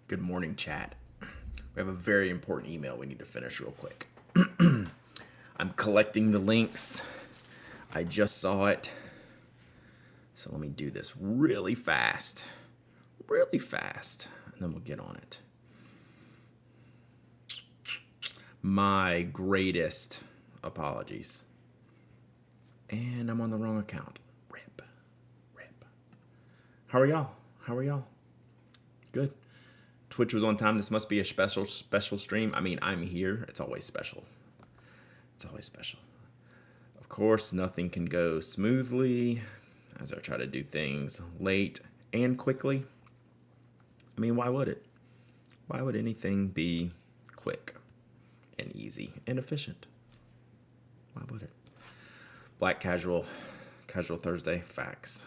Good morning, chat. We have a very important email we need to finish real quick. I'm collecting the links. I just saw it. So let me do this really fast. Really fast. And then we'll get on it. My greatest apologies. And I'm on the wrong account. Rip. How are y'all? Good. Twitch was on time. This must be a special stream. I mean, I'm here. It's always special. Of course, nothing can go smoothly as I try to do things late and quickly. I mean, why would it? Why would anything be quick and easy and efficient? Why would it? Black casual Thursday, facts.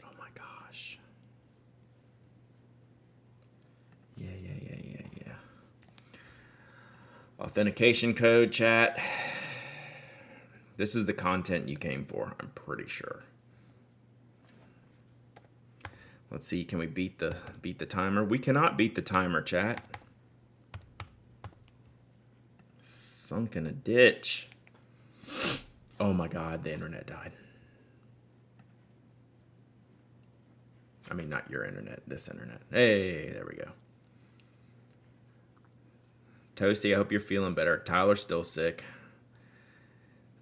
Oh my gosh. Yeah. Authentication code, chat. This is the content you came for, I'm pretty sure. Let's see, can we beat the timer? We cannot beat the timer, chat. Sunk in a ditch. Oh my God, the internet died. I mean, not your internet, this internet. Hey, there we go. Toasty, I hope you're feeling better. Tyler's still sick.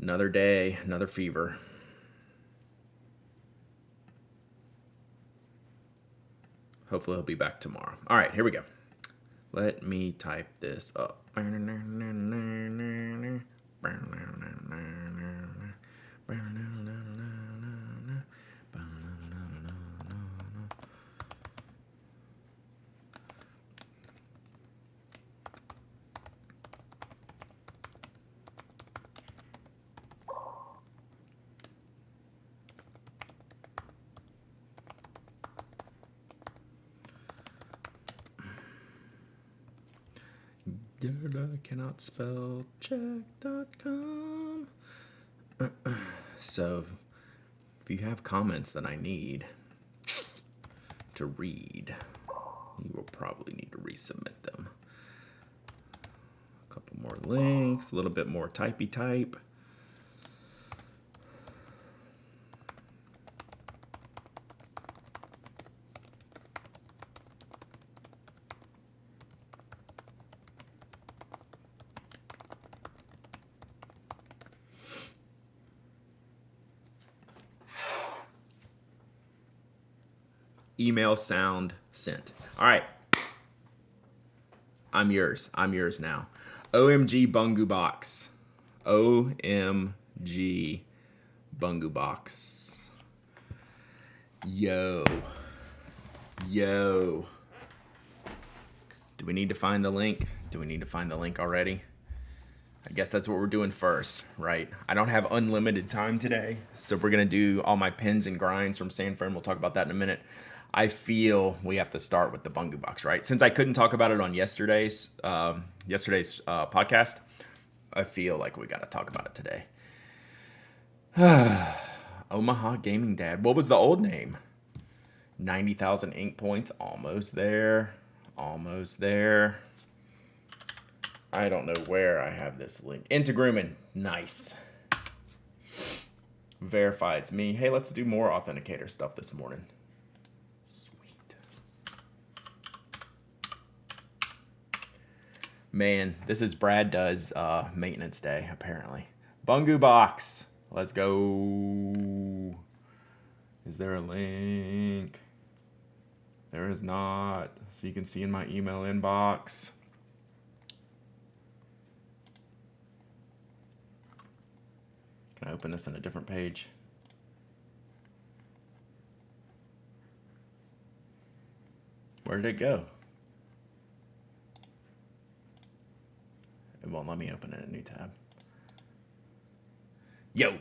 Another day, another fever. Hopefully he'll be back tomorrow. All right, here we go. Let me type this up. Cannot spell check.com. So, if you have comments that I need to read, you will probably need to resubmit them. A couple more links, a little bit more typey type. Email sound sent. All right. I'm yours now. OMG Bungu Box. OMG Bungu Box. Yo. Do we need to find the link? Do we need to find the link already? I guess that's what we're doing first, right? I don't have unlimited time today, so we're going to do all my pins and grinds from Sanford. We'll talk about that in a minute. I feel we have to start with the Bungu Box, right? Since I couldn't talk about it on yesterday's podcast, I feel like we got to talk about it today. Omaha Gaming Dad. What was the old name? 90,000 ink points. Almost there. I don't know where I have this link. Integrumen. Nice. Verify it's me. Hey, let's do more authenticator stuff this morning. Man, this is Brad does maintenance day, apparently. Bungu Box. Let's go. Is there a link? There is not. So you can see in my email inbox. Can I open this on a different page? Where did it go? It won't let me open it in a new tab. Yo.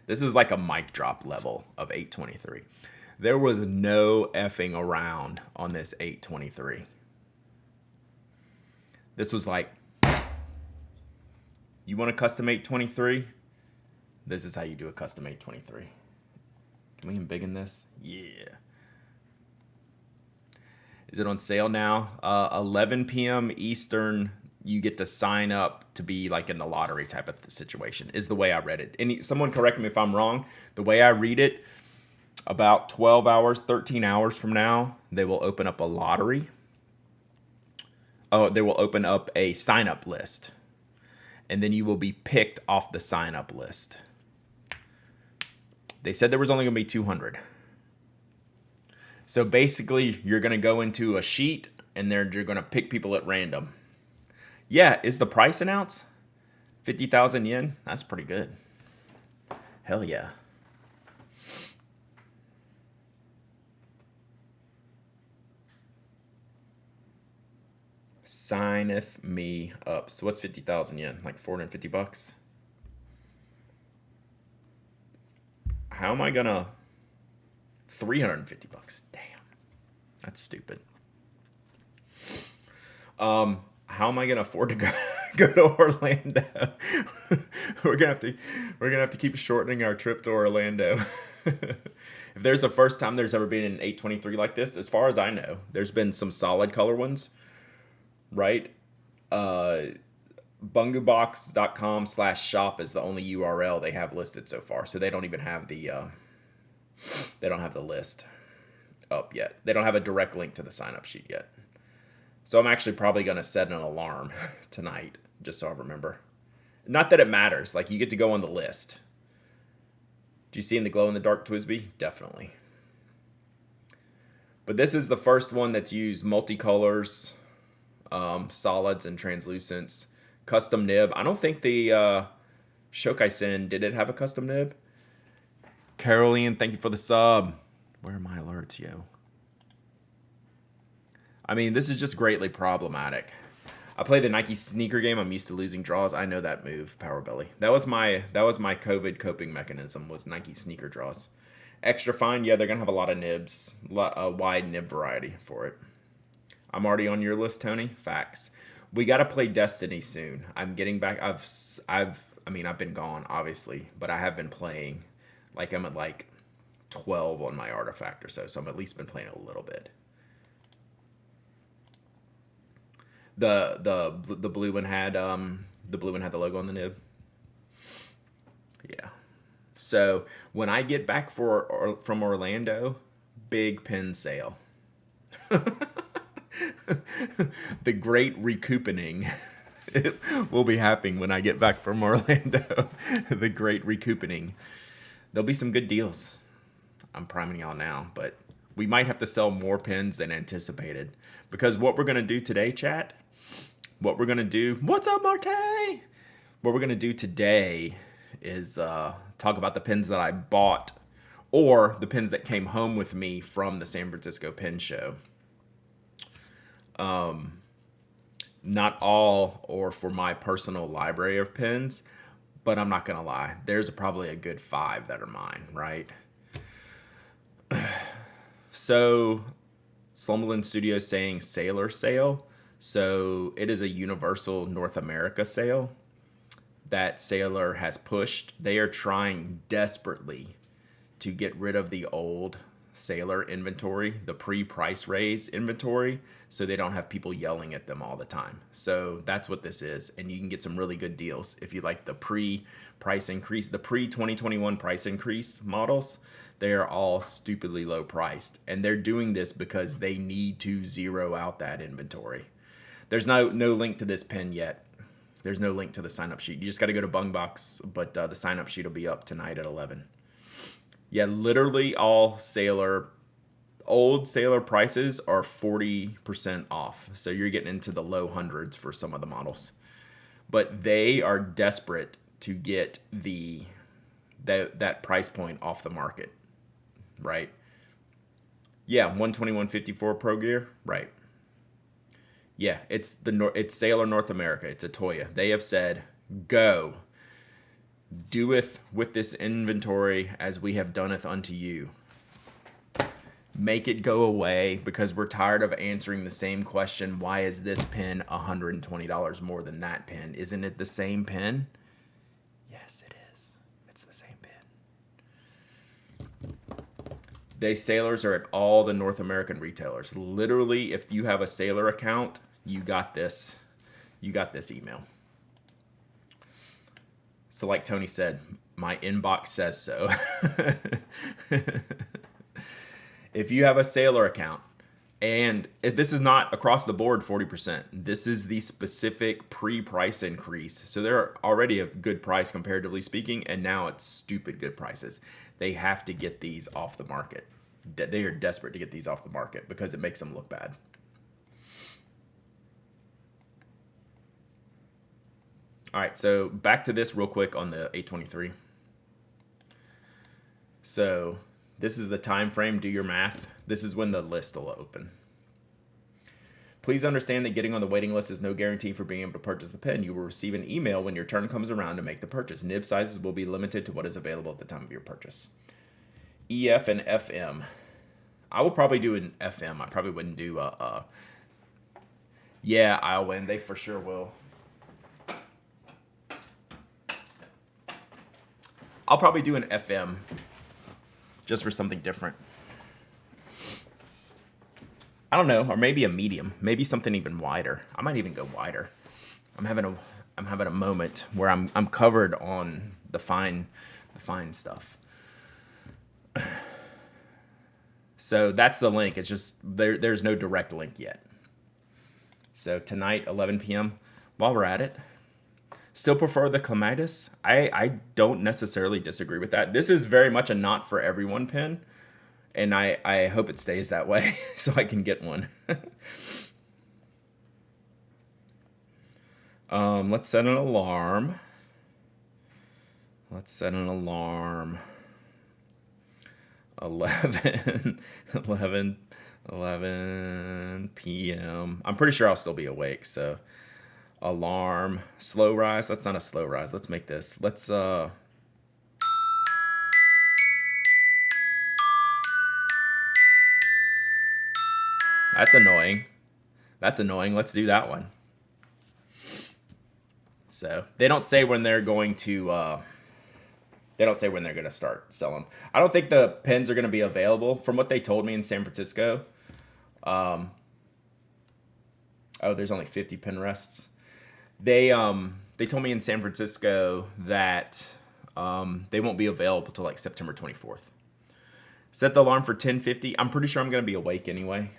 This is like a mic drop level of 823. There was no effing around on this 823. This was like, you want a custom 823? This is how you do a custom 823. Can we embiggen this? Yeah. Is it on sale now? 11 p.m. Eastern, you get to sign up to be like in the lottery type of situation, is the way I read it. And someone correct me if I'm wrong. The way I read it, about 12 hours, 13 hours from now, they will open up a lottery. Oh, they will open up a sign-up list. And then you will be picked off the sign-up list. They said there was only going to be 200. So basically, you're going to go into a sheet, and you're going to pick people at random. Yeah, is the price announced? 50,000 yen? That's pretty good. Hell yeah. Signeth me up. So what's 50,000 yen? Like 450 bucks? How am I gonna... 350 bucks. Damn. That's stupid. How am I gonna afford to go to Orlando? we're gonna have to keep shortening our trip to Orlando. If there's the first time there's ever been an 823 like this, as far as I know, there's been some solid color ones, right? bungubox.com/shop is the only URL they have listed so far. So they don't even have the list up yet. They don't have a direct link to the sign up sheet yet. So I'm actually probably going to set an alarm tonight just so I remember. Not that it matters. Like, you get to go on the list. Do you see in the glow in the dark Twisby? Definitely. But this is the first one that's used multicolors, solids and translucents, custom nib. I don't think the Shokai-sen, did it have a custom nib? Caroline, thank you for the sub. Where are my alerts, yo? I mean, this is just greatly problematic. I play the Nike sneaker game. I'm used to losing draws. I know that move, Power Belly. That was my COVID coping mechanism, was Nike sneaker draws. Extra fine, yeah, they're gonna have a lot of nibs, a wide nib variety for it. I'm already on your list, Tony. Facts. We gotta play Destiny soon. I'm getting back. I've been gone, obviously, but I have been playing. Like, I'm at like 12 on my artifact or so. So I'm at least been playing a little bit. The blue one had the logo on the nib. Yeah. So when I get back from Orlando, big pin sale. The great recoupening will be happening when I get back from Orlando. The great recoupening. There'll be some good deals. I'm priming y'all now, but we might have to sell more pins than anticipated. Because what we're going to do today, chat, what's up, Marte? What we're going to do today is talk about the pins that I bought or the pins that came home with me from the San Francisco Pin Show. Not all or for my personal library of pins, but I'm not going to lie. There's probably a good 5 that are mine, right? So, Slumberland Studios saying Sailor sale. So, it is a universal North America sale that Sailor has pushed. They are trying desperately to get rid of the old Sailor inventory, the pre-price raise inventory, so they don't have people yelling at them all the time. So that's what this is, and you can get some really good deals if you like the pre-price increase, the pre-2021 price increase models. They are all stupidly low priced, and they're doing this because they need to zero out that inventory. There's no link to this pin yet. There's no link to the sign-up sheet. You just got to go to Bungbox, but the sign-up sheet will be up tonight at 11. Yeah, literally all old Sailor prices are 40% off. So you're getting into the low hundreds for some of the models. But they are desperate to get that price point off the market, right? Yeah, 121.54 Pro Gear, right. Yeah, it's Sailor North America. It's a Toya. They have said, go. Doeth with this inventory as we have doneth unto you. Make it go away, because we're tired of answering the same question. Why is this pin $120 more than that pin? Isn't it the same pin? Yes, it is. It's the They Sailors are at all the North American retailers. Literally, if you have a Sailor account, you got this. You got this email. So like Tony said, my inbox says so. If you have a Sailor account, and this is not across the board 40%. This is the specific pre-price increase. So they're already a good price comparatively speaking, and now it's stupid good prices. They have to get these off the market. They are desperate to get these off the market because it makes them look bad. All right, so back to this real quick on the 823. So this is the time frame. Do your math. This is when the list will open. Please understand that getting on the waiting list is no guarantee for being able to purchase the pen. You will receive an email when your turn comes around to make the purchase. Nib sizes will be limited to what is available at the time of your purchase. EF and FM. I will probably do an FM. I probably wouldn't do a yeah, I'll win. They for sure will. I'll probably do an FM just for something different. I don't know, or maybe a medium, maybe something even wider. I might even go wider. I'm having a moment where I'm covered on the fine stuff. So that's the link. It's just there's no direct link yet. So tonight, 11 p.m. While we're at it, still prefer the clematis. I don't necessarily disagree with that. This is very much a not for everyone pen. And I hope it stays that way so I can get one. Let's set an alarm. 11 p.m. I'm pretty sure I'll still be awake. So alarm, slow rise. That's not a slow rise. Let's make this. That's annoying. Let's do that one. So they don't say when they're going to. They don't say when they're going to start selling. I don't think the pens are going to be available. From what they told me in San Francisco. There's only 50 pen rests. They told me in San Francisco that they won't be available till like September 24th. Set the alarm for 10:50. I'm pretty sure I'm going to be awake anyway.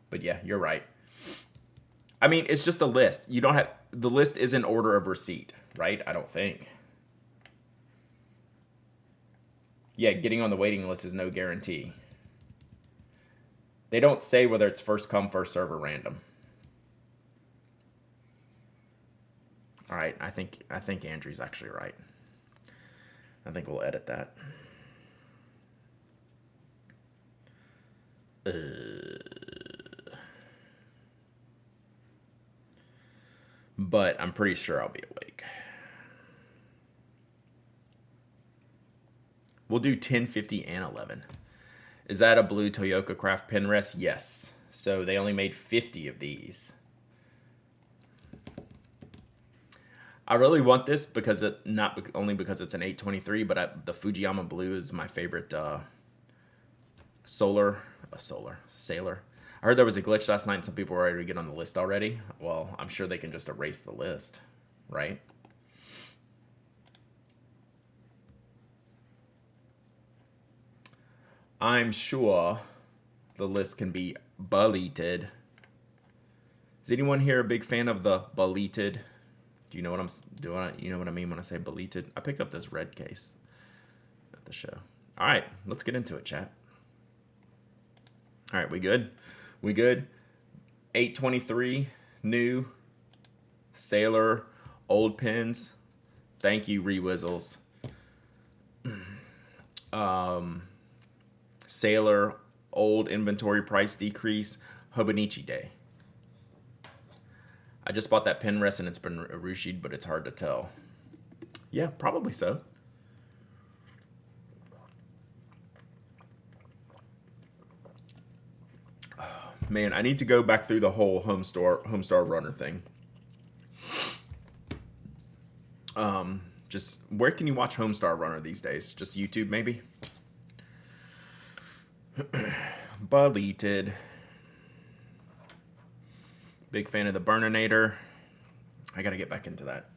But yeah, you're right. I mean, it's just a list. The list is in order of receipt, right? I don't think. Yeah, getting on the waiting list is no guarantee. They don't say whether it's first come, first serve, or random. All right, I think Andrew's actually right. I think we'll edit that. But I'm pretty sure I'll be awake. We'll do 10:50 and 11. Is that a blue Toyota Craft pen rest? Yes. So they only made 50 of these. I really want this because not only because it's an 823, but the Fujiyama blue is my favorite sailor. I heard there was a glitch last night and some people were ready to get on the list already. Well, I'm sure they can just erase the list, right? I'm sure the list can be deleted. Is anyone here a big fan of the deleted? Do you know what I'm doing? You know what I mean when I say deleted? I picked up this red case at the show. All right, let's get into it, chat. All right, we good? 823 new Sailor old pens. Thank you, Rewizzles. Sailor old inventory price decrease. Hobonichi Day. I just bought that pen rest and it's been urushi'd, but it's hard to tell. Yeah, probably so. Man, I need to go back through the whole Homestar Runner thing. Just where can you watch Homestar Runner these days? Just YouTube, maybe? Deleted. Big fan of the Burninator. I gotta get back into that.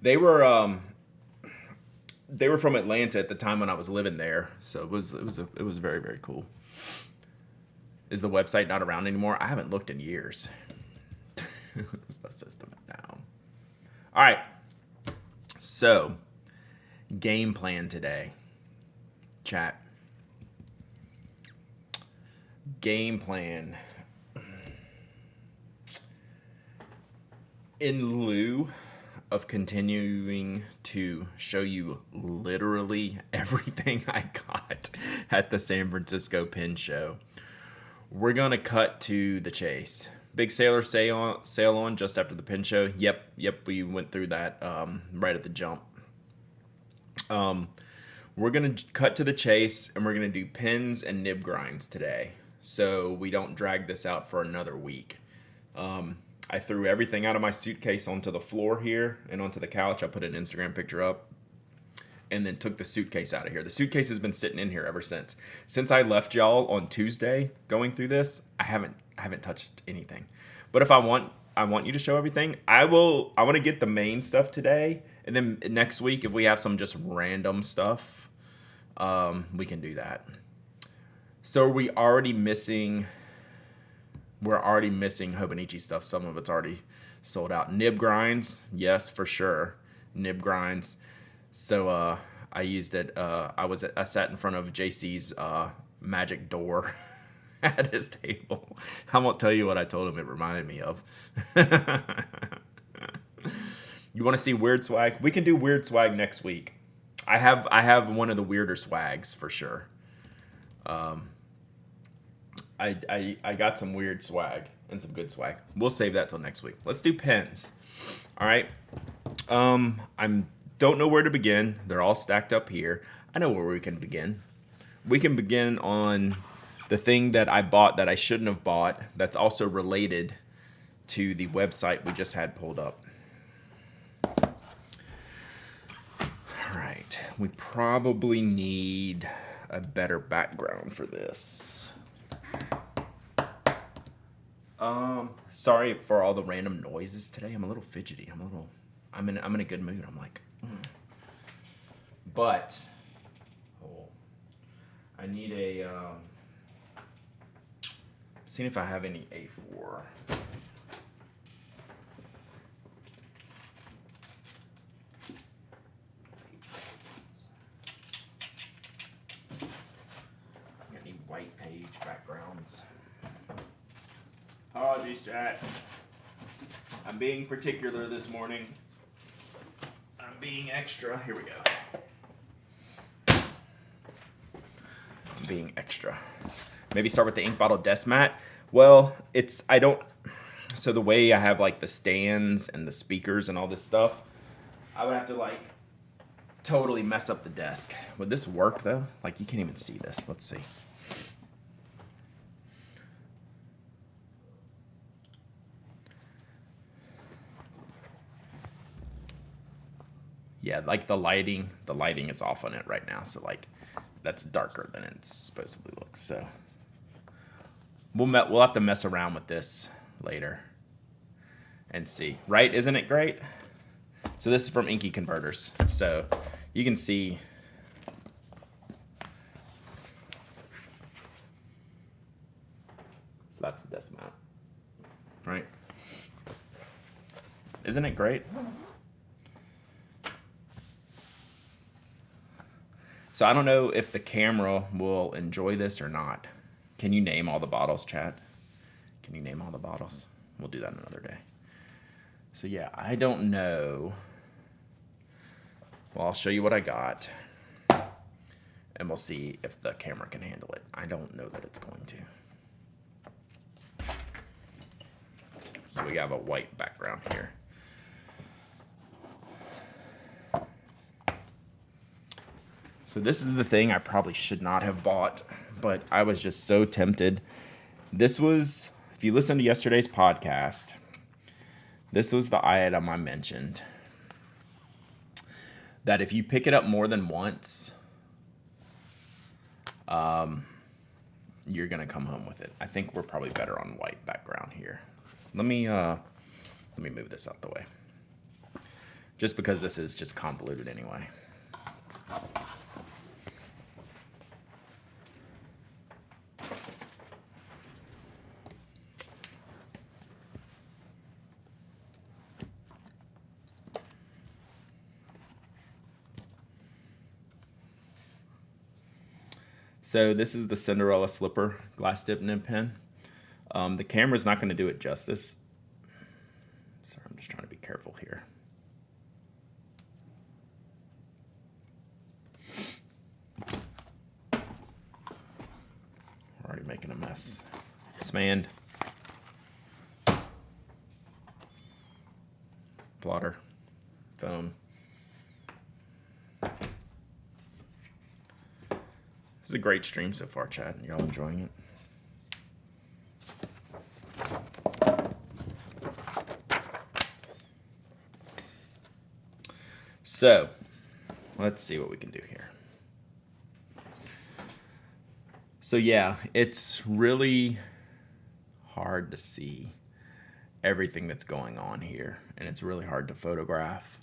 They were from Atlanta at the time when I was living there, so it was very, very cool. Is the website not around anymore? I haven't looked in years. The system is down. All right. So, game plan today. Chat. Game plan. In lieu of continuing to show you literally everything I got at the San Francisco Pin Show, we're going to cut to the chase. Big sale on just after the Pin Show. Yep, we went through that right at the jump. We're going to cut to the chase, and we're going to do pins and nib grinds today, so we don't drag this out for another week. I threw everything out of my suitcase onto the floor here and onto the couch. I put an Instagram picture up and then took the suitcase out of here. The suitcase has been sitting in here ever since. Since I left y'all on Tuesday going through this, I haven't touched anything. But if I want you to show everything, I want to get the main stuff today, and then next week if we have some just random stuff, we can do that. So we're already missing Hobonichi stuff. Some of it's already sold out. Nib grinds, yes, for sure. Nib grinds. So I used it. I sat in front of JC's magic door at his table. I won't tell you what I told him it reminded me of. You want to see weird swag? We can do weird swag next week. I have one of the weirder swags for sure. I got some weird swag and some good swag. We'll save that till next week. Let's do pins. All right. I don't know where to begin. They're all stacked up here. I know where we can begin. We can begin on the thing that I bought that I shouldn't have bought. That's also related to the website we just had pulled up. All right. We probably need a better background for this. Sorry for all the random noises today. I'm a little fidgety. I'm in a good mood. I'm like, But I need a seeing if I have any A4. I need white page backgrounds. Apologies, chat. I'm being particular this morning. I'm being extra. Here we go. I'm being extra. Maybe start with the ink bottle desk mat. Well, so the way I have like the stands and the speakers and all this stuff, I would have to like totally mess up the desk. Would this work though? Like you can't even see this. Let's see. Yeah, like the lighting is off on it right now. So like that's darker than it supposedly looks. So we'll have to mess around with this later and see. Right? Isn't it great? So this is from Inky Converters. So you can see so that's the desk mount. Right? Isn't it great? So I don't know if the camera will enjoy this or not. Can you name all the bottles, chat? Can you name all the bottles? We'll do that another day. So yeah, I don't know. Well, I'll show you what I got. And we'll see if the camera can handle it. I don't know that it's going to. So we have a white background here. So this is the thing I probably should not have bought, but I was just so tempted. This was, if you listen to yesterday's podcast, this was the item I mentioned. That if you pick it up more than once, you're gonna come home with it. I think we're probably better on white background here. Let me move this out the way. Just because this is just convoluted anyway. So this is the Cinderella Slipper glass dip nib pen. The camera's not going to do it justice. Sorry, I'm just trying to be careful here. We're already making a mess. Smand. Plotter. Foam. This is a great stream so far, Chad. Y'all enjoying it? So, let's see what we can do here. So yeah, it's really hard to see everything that's going on here, and it's really hard to photograph.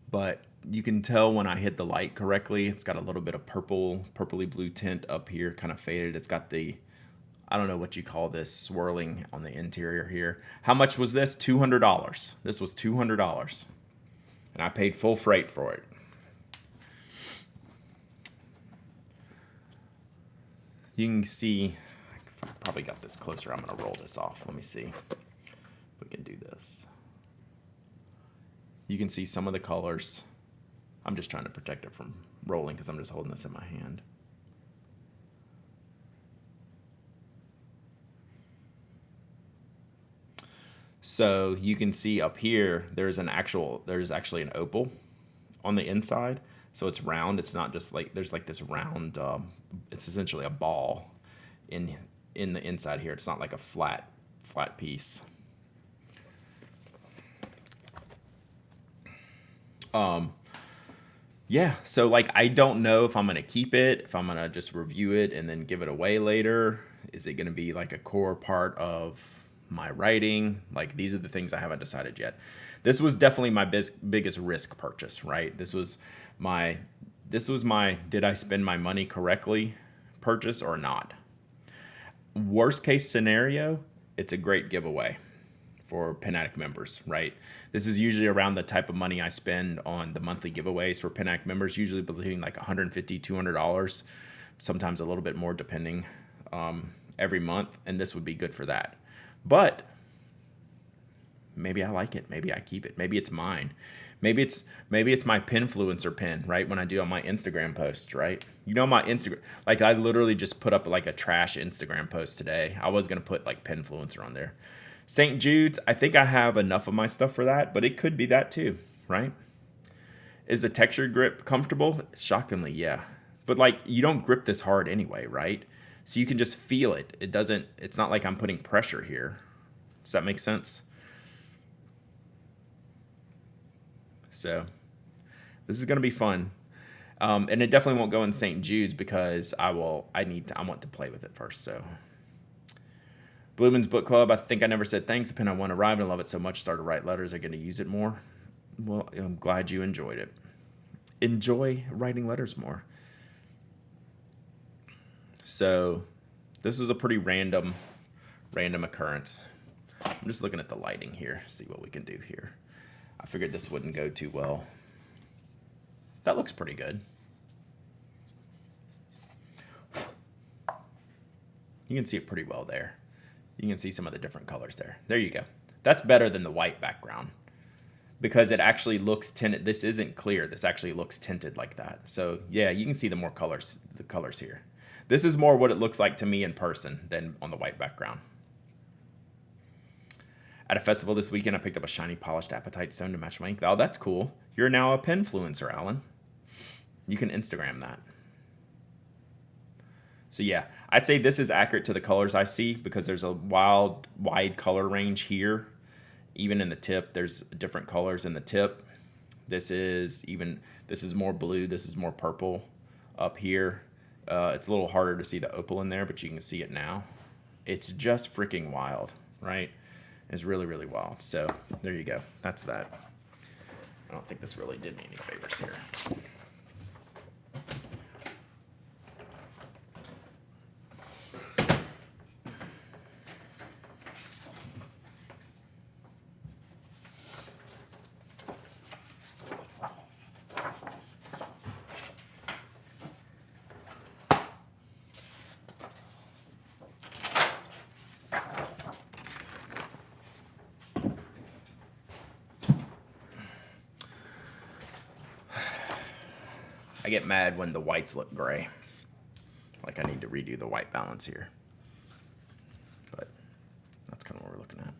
But you can tell when I hit the light correctly, it's got a little bit of purpley blue tint up here, kind of faded. It's got the, I don't know what you call this, swirling on the interior here. How much was this? $200. This was $200. And I paid full freight for it. You can see, I probably got this closer. I'm going to roll this off. Let me see if we can do this. You can see some of the colors. I'm just trying to protect it from rolling because I'm just holding this in my hand. So you can see up here, there's actually an opal on the inside. So it's round. It's not just like, there's like this round, it's essentially a ball in the inside here. It's not like a flat piece. Yeah, so like I don't know if I'm gonna keep it, if I'm gonna just review it and then give it away later. Is it gonna be like a core part of my writing? Like, these are the things I haven't decided yet. This was definitely my biggest risk purchase, right? This was my did I spend my money correctly purchase or not? Worst case scenario, it's a great giveaway for Pen Addict members, right? This is usually around the type of money I spend on the monthly giveaways for Pen Addict members, usually between like $150, $200, sometimes a little bit more depending, every month, and this would be good for that. But maybe I like it, maybe I keep it, maybe it's mine. Maybe it's my Penfluencer pen, right? When I do on my Instagram posts, right? You know, my Instagram, like I literally just put up like a trash Instagram post today. I was gonna put like Penfluencer on there. St. Jude's, I think I have enough of my stuff for that, but it could be that too, right? Is the textured grip comfortable? Shockingly, yeah. But like, you don't grip this hard anyway, right? So you can just feel it. It's not like I'm putting pressure here. Does that make sense? So this is gonna be fun. And it definitely won't go in St. Jude's because I want to play with it first, so. Blumen's Book Club, I think I never said thanks. The pen I want arrived and I love it so much. Started to write letters. I'm going to use it more. Well, I'm glad you enjoyed it. Enjoy writing letters more. So this was a pretty random occurrence. I'm just looking at the lighting here, see what we can do here. I figured this wouldn't go too well. That looks pretty good. You can see it pretty well there. You can see some of the different colors there. There you go. That's better than the white background because it actually looks tinted. This isn't clear. This actually looks tinted like that. So yeah, you can see the colors here. This is more what it looks like to me in person than on the white background. At a festival this weekend, I picked up a shiny polished apatite stone to match my ink. Oh, that's cool. You're now a Penfluencer, Alan. You can Instagram that. So yeah, I'd say this is accurate to the colors I see because there's a wide color range here. Even in the tip, there's different colors in the tip. This is more blue, this is more purple up here. It's a little harder to see the opal in there, but you can see it now. It's just freaking wild, right? It's really, really wild. So there you go. That's that. I don't think this really did me any favors here. I get mad when the whites look gray. Like I need to redo the white balance here. But that's kind of what we're looking at.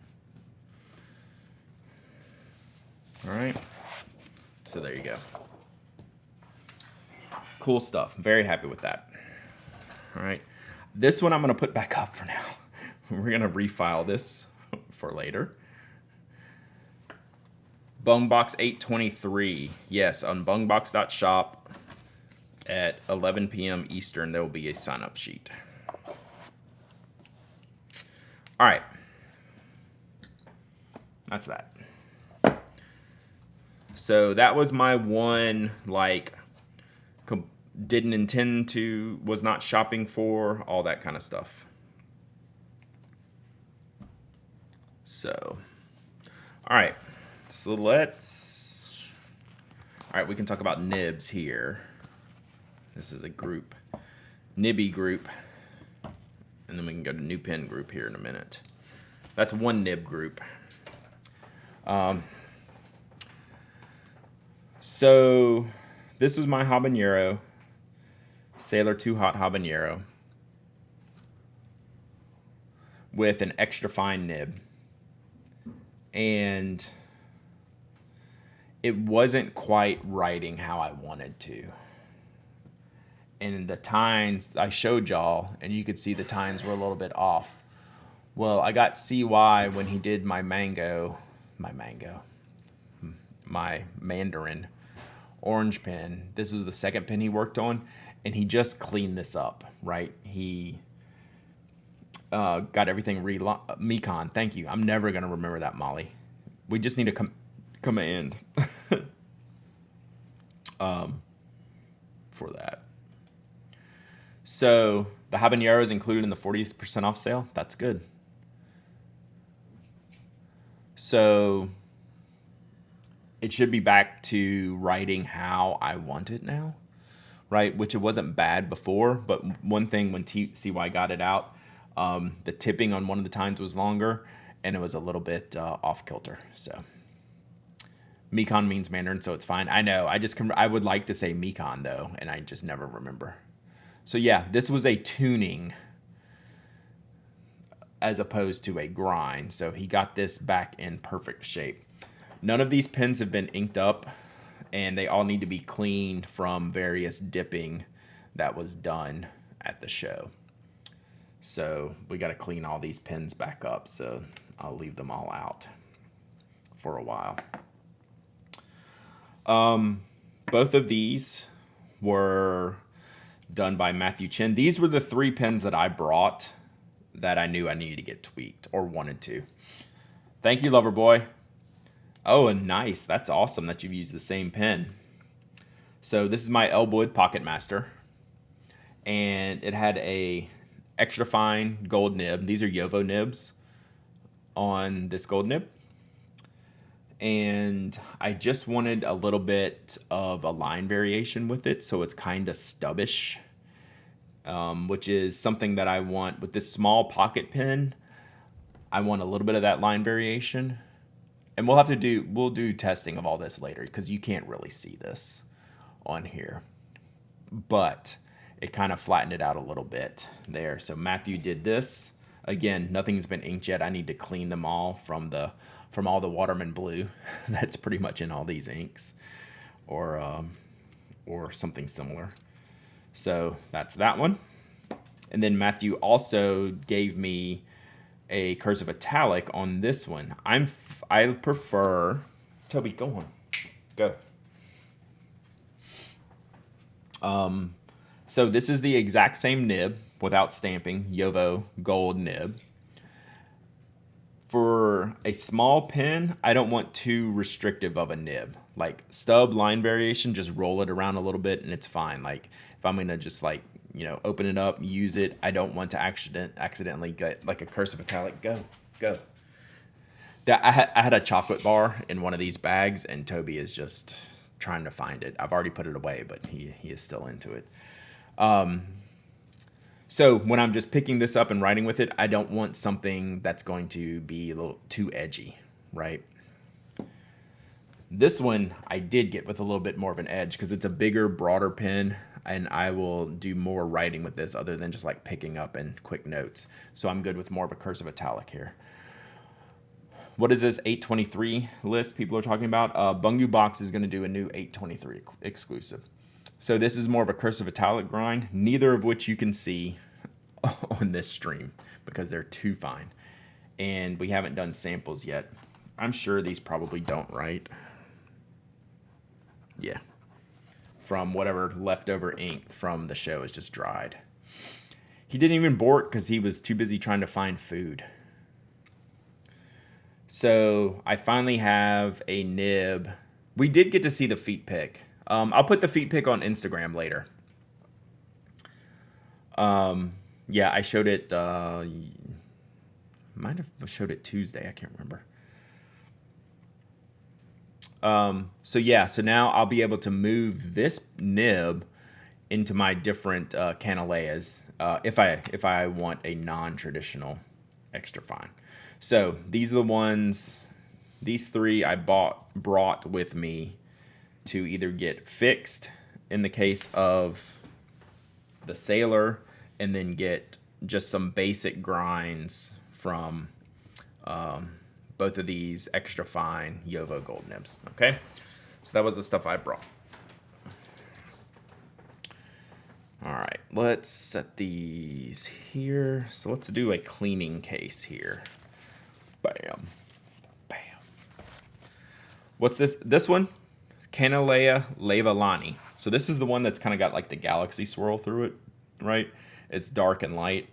All right. So there you go. Cool stuff. Very happy with that. All right. This one I'm going to put back up for now. We're going to refile this for later. Bungbox 823. Yes, on bungbox.shop at 11 p.m. Eastern, there will be a sign-up sheet. All right. That's that. So that was my one, like, didn't intend to, was not shopping for, all that kind of stuff. So, all right. So let's, all right, we can talk about nibs here. This is a group, nibby group. And then we can go to new pin group here in a minute. That's one nib group. So this was my habanero, Sailor 2 Hot Habanero, with an extra fine nib. And it wasn't quite writing how I wanted to. And the tines, I showed y'all, and you could see the tines were a little bit off. Well, I got CY when he did my mandarin orange pen. This was the second pen he worked on, and he just cleaned this up, right? He got everything Micon. Thank you. I'm never going to remember that, Molly. We just need a command for that. So the habanero is included in the 40% off sale. That's good. So it should be back to writing how I want it now, right? Which it wasn't bad before, but one thing when CY got it out, the tipping on one of the tines was longer, and it was a little bit off kilter. So Micon means Mandarin, so it's fine. I know. I would like to say Micon though, and I just never remember. So yeah, this was a tuning as opposed to a grind. So he got this back in perfect shape. None of these pens have been inked up, and they all need to be cleaned from various dipping that was done at the show. So we got to clean all these pens back up. So I'll leave them all out for a while. Both of these were done by Matthew Chen. These were the 3 pens that I brought that I knew I needed to get tweaked or wanted to. Thank you, lover boy. Oh, and nice. That's awesome that you've used the same pen. So this is my Elwood Pocket Master, and it had a extra fine gold nib. These are Yovo nibs on this gold nib. And I just wanted a little bit of a line variation with it, so it's kind of stubbish, which is something that I want with this small pocket pen. I want a little bit of that line variation, and we'll do testing of all this later because you can't really see this on here, but it kind of flattened it out a little bit there. So Matthew did this. Again, nothing's been inked yet. I need to clean them all from all the Waterman blue that's pretty much in all these inks, or something similar. So that's that one. And then Matthew also gave me a cursive italic on this one. I prefer, Toby, go on, go. So this is the exact same nib without stamping, Yovo gold nib. For a small pin, I don't want too restrictive of a nib. Like stub line variation, just roll it around a little bit and it's fine. Like if I'm gonna just like, open it up, use it, I don't want to accidentally get like a cursive italic. Go. I had a chocolate bar in one of these bags and Toby is just trying to find it. I've already put it away, but he is still into it. So when I'm just picking this up and writing with it, I don't want something that's going to be a little too edgy, right? This one I did get with a little bit more of an edge because it's a bigger, broader pen, and I will do more writing with this other than just like picking up and quick notes. So I'm good with more of a cursive italic here. What is this 823 list people are talking about? Bungu Box is going to do a new 823 exclusive. So this is more of a cursive italic grind, neither of which you can see on this stream because they're too fine. And we haven't done samples yet. I'm sure these probably don't write. Yeah. From whatever leftover ink from the show is just dried. He didn't even bork because he was too busy trying to find food. So I finally have a nib. We did get to see the feet pick. I'll put the feet pick on Instagram later. Yeah, I showed it. Might have showed it Tuesday. I can't remember. So now I'll be able to move this nib into my different canaleas if I want a non-traditional extra fine. So these are the ones. These three I brought with me to either get fixed in the case of the Sailor and then get just some basic grinds from both of these extra fine Yovo gold nibs. Okay, so that was the stuff I brought. All right, let's set these here. So let's do a cleaning case here. Bam. What's this? This one? Canalea Levalani. So this is the one that's kind of got like the galaxy swirl through it, right? It's dark and light.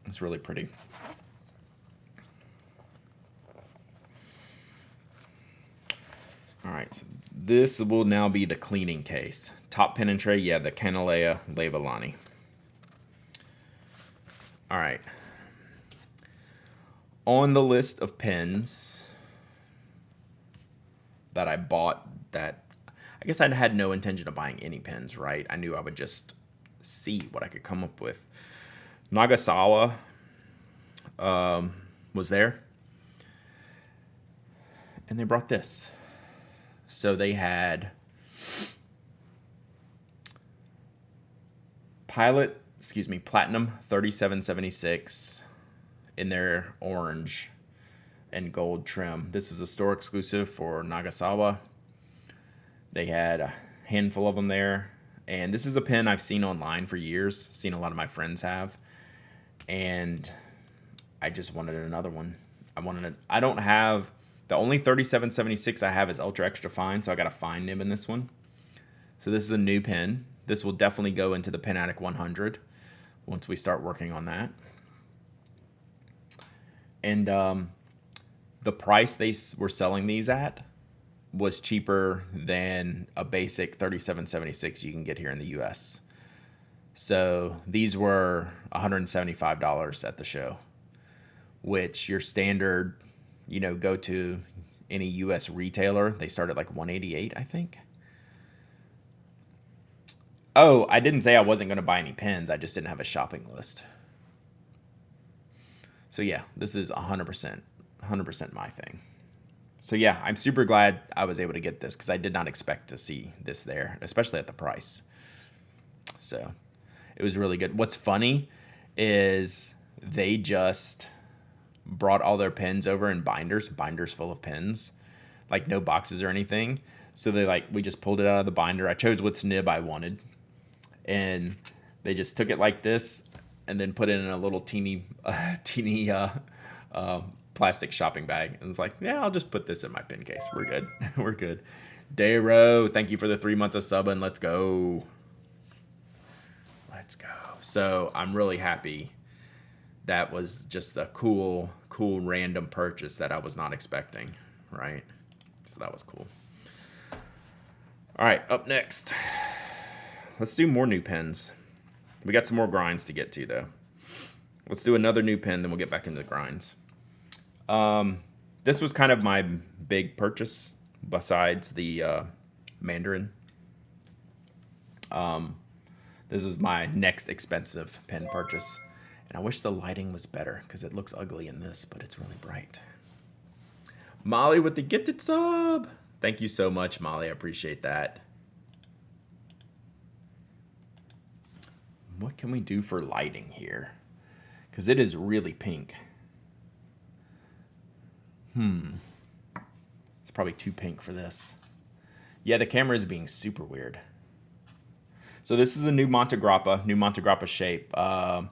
It's really pretty. All right, so this will now be the cleaning case. Top pen and tray, yeah, the Canalea Levalani. All right. On the list of pens that I bought that I guess I had no intention of buying any pens, right? I knew I would just see what I could come up with. Nagasawa was there. And they brought this. So they had Platinum 3776 in their orange and gold trim. This is a store exclusive for Nagasawa. They had a handful of them there. And this is a pen I've seen online for years. Seen a lot of my friends have. And I just wanted another one. I don't have, the only 3776 I have is ultra extra fine, so I got a fine nib in this one. So this is a new pen. This will definitely go into the Pen Addict 100 once we start working on that. And the price they were selling these at was cheaper than a basic 3776 you can get here in the US. So these were $175 at the show, which your standard, go to any US retailer, they start at like $188, I think. Oh, I didn't say I wasn't going to buy any pens. I just didn't have a shopping list. So yeah, this is 100% my thing. So yeah, I'm super glad I was able to get this because I did not expect to see this there, especially at the price. So it was really good. What's funny is they just brought all their pens over in binders full of pens, like no boxes or anything. So we just pulled it out of the binder. I chose which nib I wanted, and they just took it like this and then put it in a little teeny plastic shopping bag. And it's like, yeah, I'll just put this in my pen case. We're good. We're good. Dayro, thank you for the 3 months of subbing. Let's go. Let's go. So I'm really happy. That was just a cool random purchase that I was not expecting, right? So that was cool. All right, up next. Let's do more new pens. We got some more grinds to get to, though. Let's do another new pen, then we'll get back into the grinds. This was kind of my big purchase besides the Mandarin. This was my next expensive pen purchase. And I wish the lighting was better because it looks ugly in this, but it's really bright. Molly with the gifted sub. Thank you so much, Molly. I appreciate that. What can we do for lighting here? Because it is really pink. It's probably too pink for this. Yeah, the camera is being super weird. So this is a new Monte Grappa shape. I'll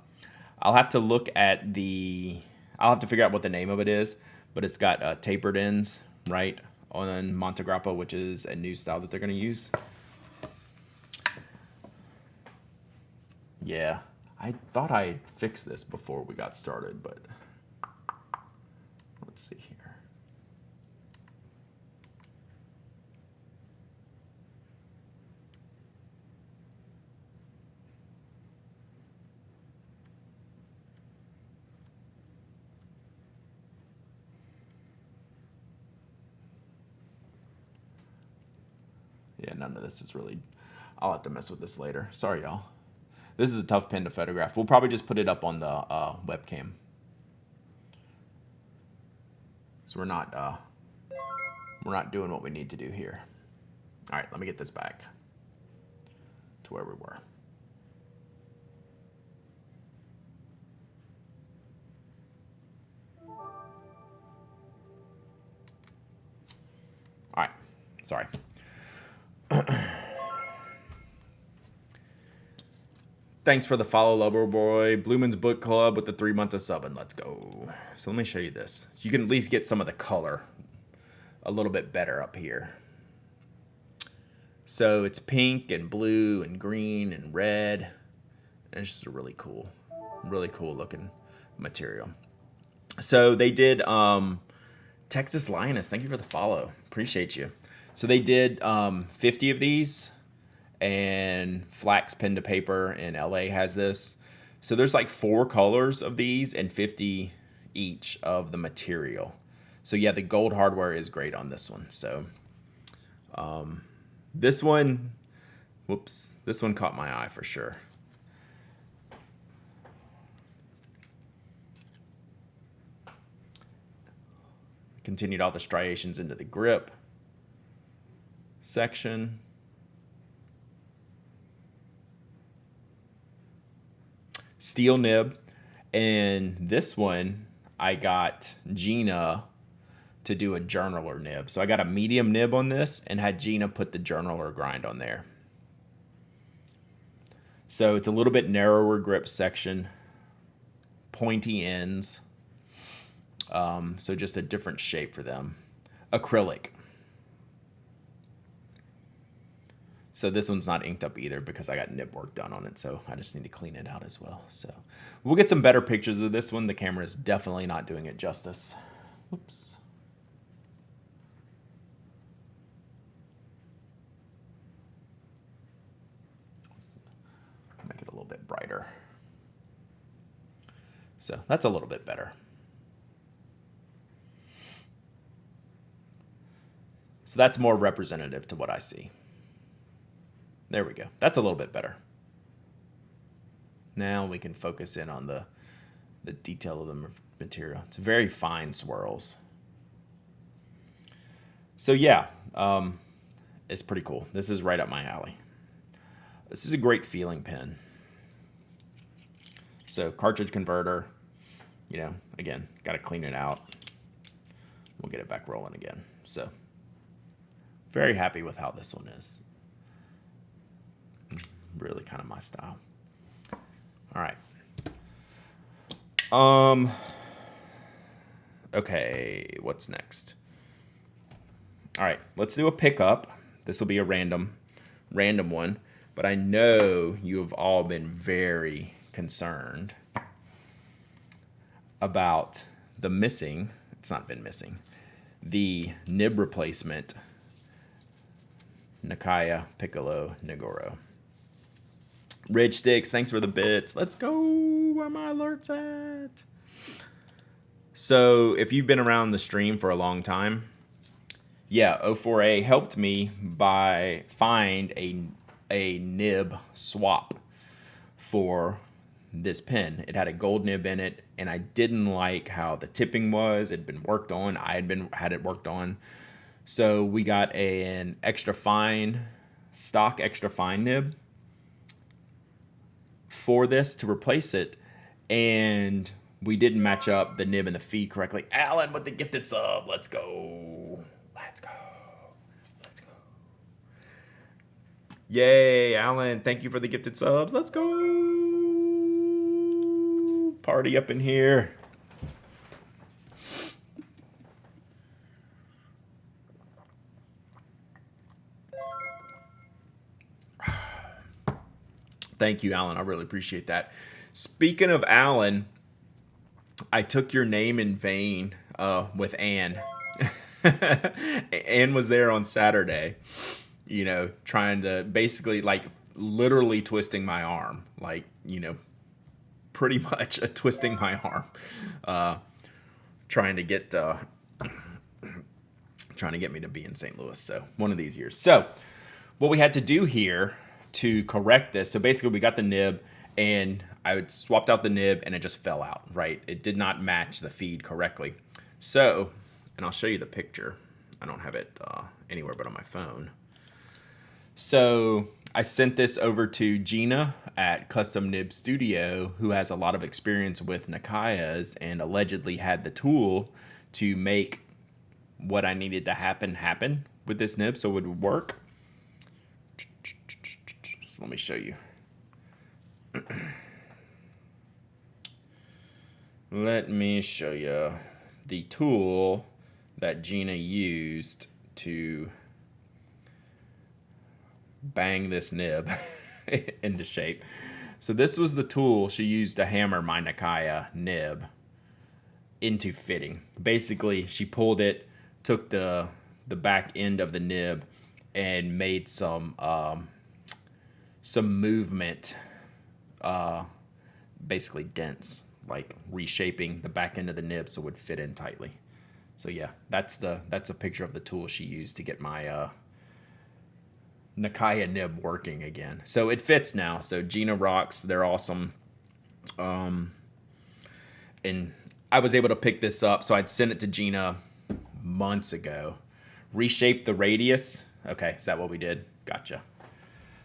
have to look at I'll have to figure out what the name of it is, but it's got tapered ends, right, on Monte Grappa, which is a new style that they're going to use. Yeah, I thought I fixed this before we got started, but let's see here. Yeah, none of this is really... I'll have to mess with this later. Sorry, y'all. This is a tough pen to photograph. We'll probably just put it up on the webcam. So we're not doing what we need to do here. All right, let me get this back to where we were. All right, sorry. Thanks for the follow, Lover Boy. Blumen's Book Club with the 3 months of subbing. Let's go. So let me show you this. You can at least get some of the color a little bit better up here. So it's pink and blue and green and red. And it's just a really cool looking material. So they did Texas Lioness. Thank you for the follow. Appreciate you. So they did 50 of these. And Flax Pen to Paper in LA has this. So there's like 4 colors of these and 50 each of the material. So yeah, the gold hardware is great on this one. So this one caught my eye for sure. Continued all the striations into the grip section. Steel nib, and this one I got Gina to do a journaler nib. So I got a medium nib on this and had Gina put the journaler grind on there. So it's a little bit narrower grip section, pointy ends. So just a different shape for them. Acrylic. So this one's not inked up either because I got nib work done on it, so I just need to clean it out as well. So we'll get some better pictures of this one. The camera is definitely not doing it justice. Oops. Make it a little bit brighter. So that's a little bit better. So that's more representative to what I see. There we go. That's a little bit better. Now we can focus in on the detail of the material. It's very fine swirls. So yeah, it's pretty cool. This is right up my alley. This is a great feeling pen. So cartridge converter, you know, again, got to clean it out. We'll get it back rolling again. So very happy with how this one is. Really kind of my style. All right. Okay, what's next? All right, let's do a pickup. This will be a random one. But I know you have all been very concerned about the missing, it's not been missing, the nib replacement, Nakaya Piccolo Nagoro. Ridge Sticks, thanks for the bits. Let's go. Where are my alerts at? So if you've been around the stream for a long time, yeah, O4A helped me by find a nib swap for this pen. It had a gold nib in it, and I didn't like how the tipping was. It had been worked on. I had it worked on. So we got an extra fine, stock extra fine nib for this to replace it, and we didn't match up the nib and the feed correctly. Alan with the gifted sub. Let's go. Let's go. Let's go. Yay, Alan. Thank you for the gifted subs. Let's go. Party up in here. Thank you, Alan. I really appreciate that. Speaking of Alan, I took your name in vain with Anne. Anne was there on Saturday, you know, trying to basically, like, literally twisting my arm. Like, you know, pretty much twisting my arm. Trying to get me to be in St. Louis. So, one of these years. So, what we had to do here to correct this, so basically we got the nib and I swapped out the nib and it just fell out, right? It did not match the feed correctly. So, and I'll show you the picture. I don't have it anywhere but on my phone. So I sent this over to Gina at Custom Nib Studio, who has a lot of experience with Nakayas and allegedly had the tool to make what I needed to happen with this nib so it would work. So let me show you. Let me show you the tool that Gina used to bang this nib into shape. So this was the tool she used to hammer my Nakaya nib into fitting. Basically, she pulled it, took the back end of the nib and made some movement, basically dents, like reshaping the back end of the nib so it would fit in tightly. So yeah, that's a picture of the tool she used to get my Nakaya nib working again. So it fits now. So Gina rocks. They're awesome. And I was able to pick this up. So I'd sent it to Gina months ago. Reshape the radius. Okay, is that what we did? Gotcha.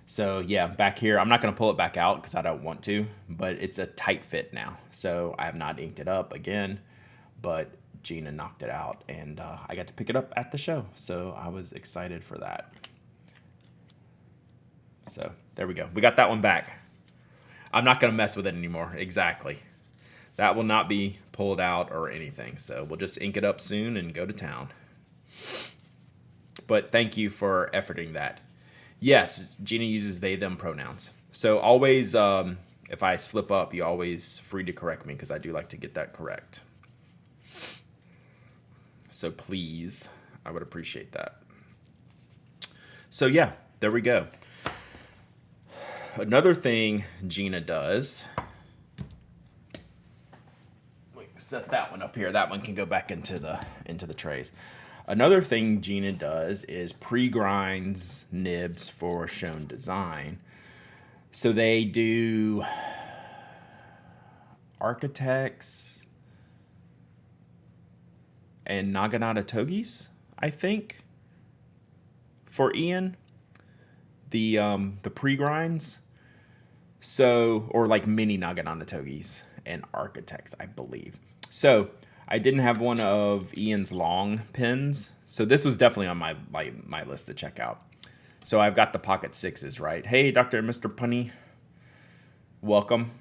So yeah, back here, I'm not going to pull it back out because I don't want to, but it's a tight fit now. So I have not inked it up again, but Gina knocked it out and I got to pick it up at the show. So I was excited for that. So there we go. We got that one back. I'm not going to mess with it anymore. Exactly. That will not be pulled out or anything. So we'll just ink it up soon and go to town. But thank you for efforting that. Yes, Gina uses they, them pronouns. So always, if I slip up, you always free to correct me because I do like to get that correct. So please, I would appreciate that. So yeah, there we go. Another thing Gina does, we set that one up here. That one can go back into the trays. Another thing Gina does is pre-grinds nibs for shown design. So they do Architects and Naginata Togis, I think, for Ian. The pre-grinds. So, or like mini Naginata Togis and Architects, I believe. So I didn't have one of Ian's long pins. So this was definitely on my list to check out. So I've got the Pocket 6s, right? Hey, Dr. and Mr. Punny. Welcome.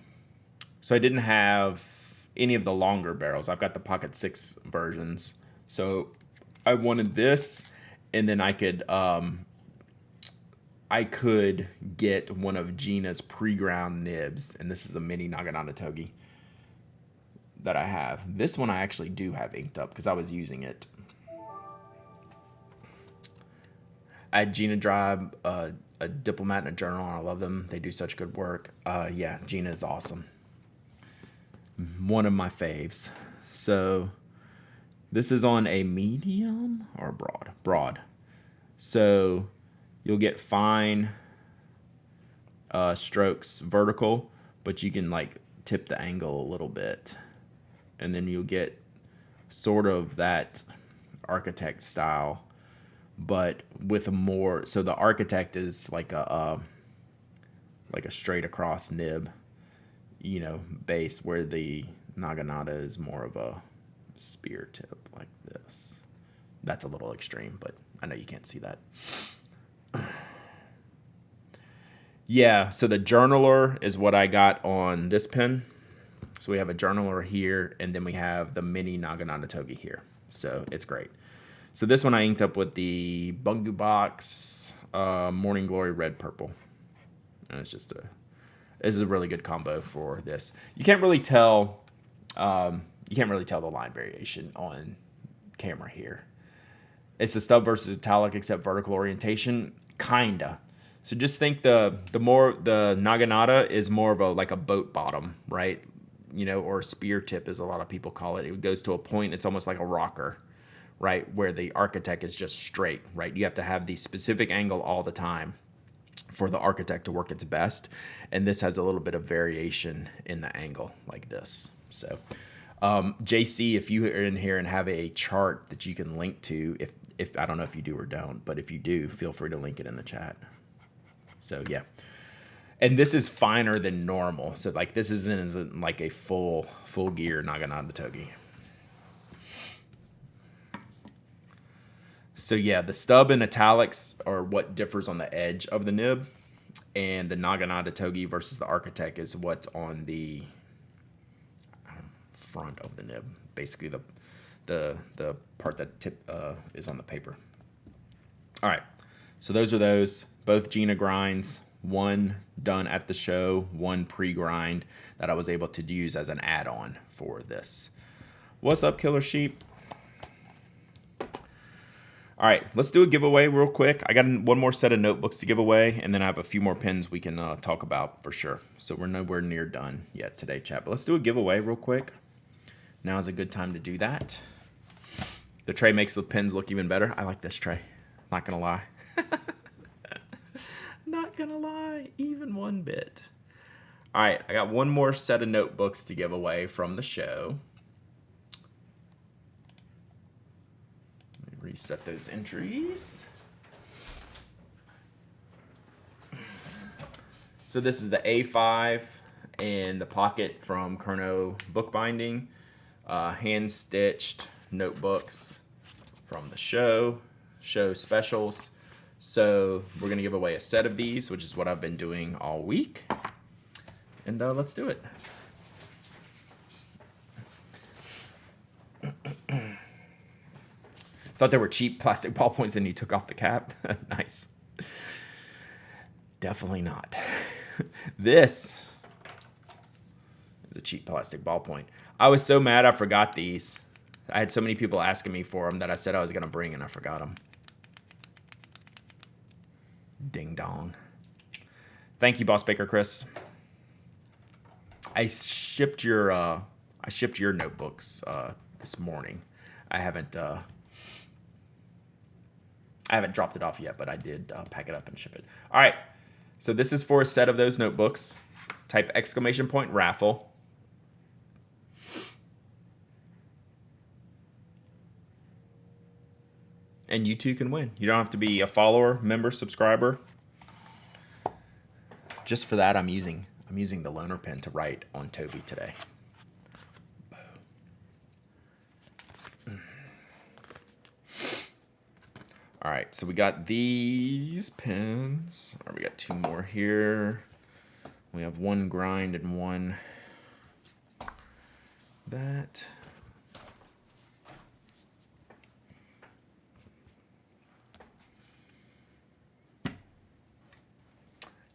So I didn't have any of the longer barrels. I've got the Pocket 6 versions. So I wanted this, and then I could I could get one of Gina's pre-ground nibs, and this is a mini Naginata Togi that I have. This one I actually do have inked up because I was using it. I had Gina Drive, a diplomat and a journal, and I love them. They do such good work. Yeah, Gina is awesome. One of my faves. So this is on a medium or broad? Broad. So you'll get fine strokes vertical, but you can like tip the angle a little bit. And then you'll get sort of that architect style, but with a more, so the architect is like a straight across nib, you know, base, where the Naginata is more of a spear tip like this. That's a little extreme, but I know you can't see that. Yeah, so the journaler is what I got on this pen. So we have a journaler here, and then we have the mini Naginata Togi here. So it's great. So this one I inked up with the Bungu Box Morning Glory Red Purple. And it's just this is a really good combo for this. You can't really tell the line variation on camera here. It's the stub versus italic except vertical orientation, kinda. So just think the Naginata is more of like a boat bottom, right? You know, or a spear tip, as a lot of people call it. It goes to a point, it's almost like a rocker, right? Where the architect is just straight, right? You have to have the specific angle all the time for the architect to work its best. And this has a little bit of variation in the angle like this. So JC, if you are in here and have a chart that you can link to, if I don't know if you do or don't, but if you do, feel free to link it in the chat. So yeah. And this is finer than normal. So like this isn't like a full gear Naginata Togi. So yeah, the stub and italics are what differs on the edge of the nib, and the Naginata Togi versus the architect is what's on the front of the nib. Basically the part that is on the paper. All right, so those are those. Both Gina grinds. One done at the show, one pre-grind that I was able to use as an add-on for this. What's up, Killer Sheep? All right, let's do a giveaway real quick. I got one more set of notebooks to give away, and then I have a few more pens we can talk about for sure. So we're nowhere near done yet today, chat. But let's do a giveaway real quick. Now is a good time to do that. The tray makes the pens look even better. I like this tray. Not gonna lie. Not gonna lie, even one bit. All right, I got one more set of notebooks to give away from the show. Let me reset those entries. So this is the A5 and the pocket from Kerno Bookbinding. Hand-stitched notebooks from the show specials. So we're going to give away a set of these, which is what I've been doing all week. And let's do it. Thought they were cheap plastic ballpoints and you took off the cap. Nice. Definitely not. This is a cheap plastic ballpoint. I was so mad I forgot these. I had so many people asking me for them that I said I was going to bring, and I forgot them. Ding dong. Thank you, Boss Baker Chris. I shipped your notebooks this morning. I haven't dropped it off yet, but I did pack it up and ship it. All right. So this is for a set of those notebooks. Type ! raffle. And you too can win. You don't have to be a follower, member, subscriber. Just for that, I'm using the loaner pen to write on Toby today. All right, so we got these pens. All right, we got two more here. We have one grind and one that.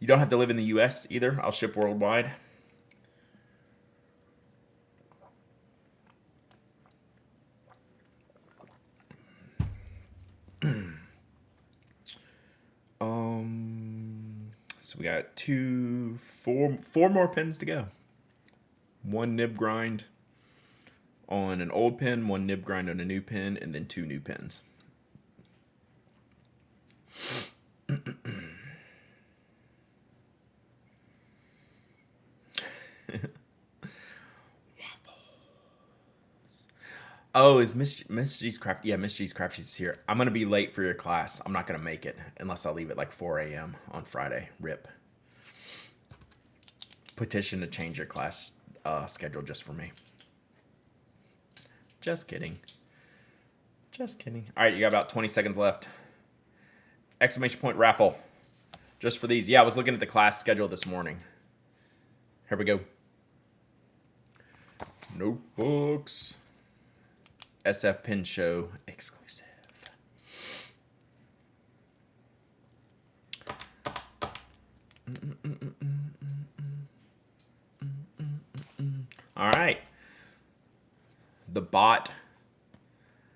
You don't have to live in the U.S. either. I'll ship worldwide. So we got four more pins to go. One nib grind on an old pin, one nib grind on a new pin, and then 2 new pins. Oh, is Miss G's Craft? Yeah, Miss G's Craft is here. I'm gonna be late for your class. I'm not gonna make it unless I leave at like 4 a.m. on Friday. RIP. Petition to change your class schedule just for me. Just kidding. Just kidding. All right, you got about 20 seconds left. Exclamation point raffle. Just for these. Yeah, I was looking at the class schedule this morning. Here we go. Notebooks. SF Pin Show exclusive. All right. The bot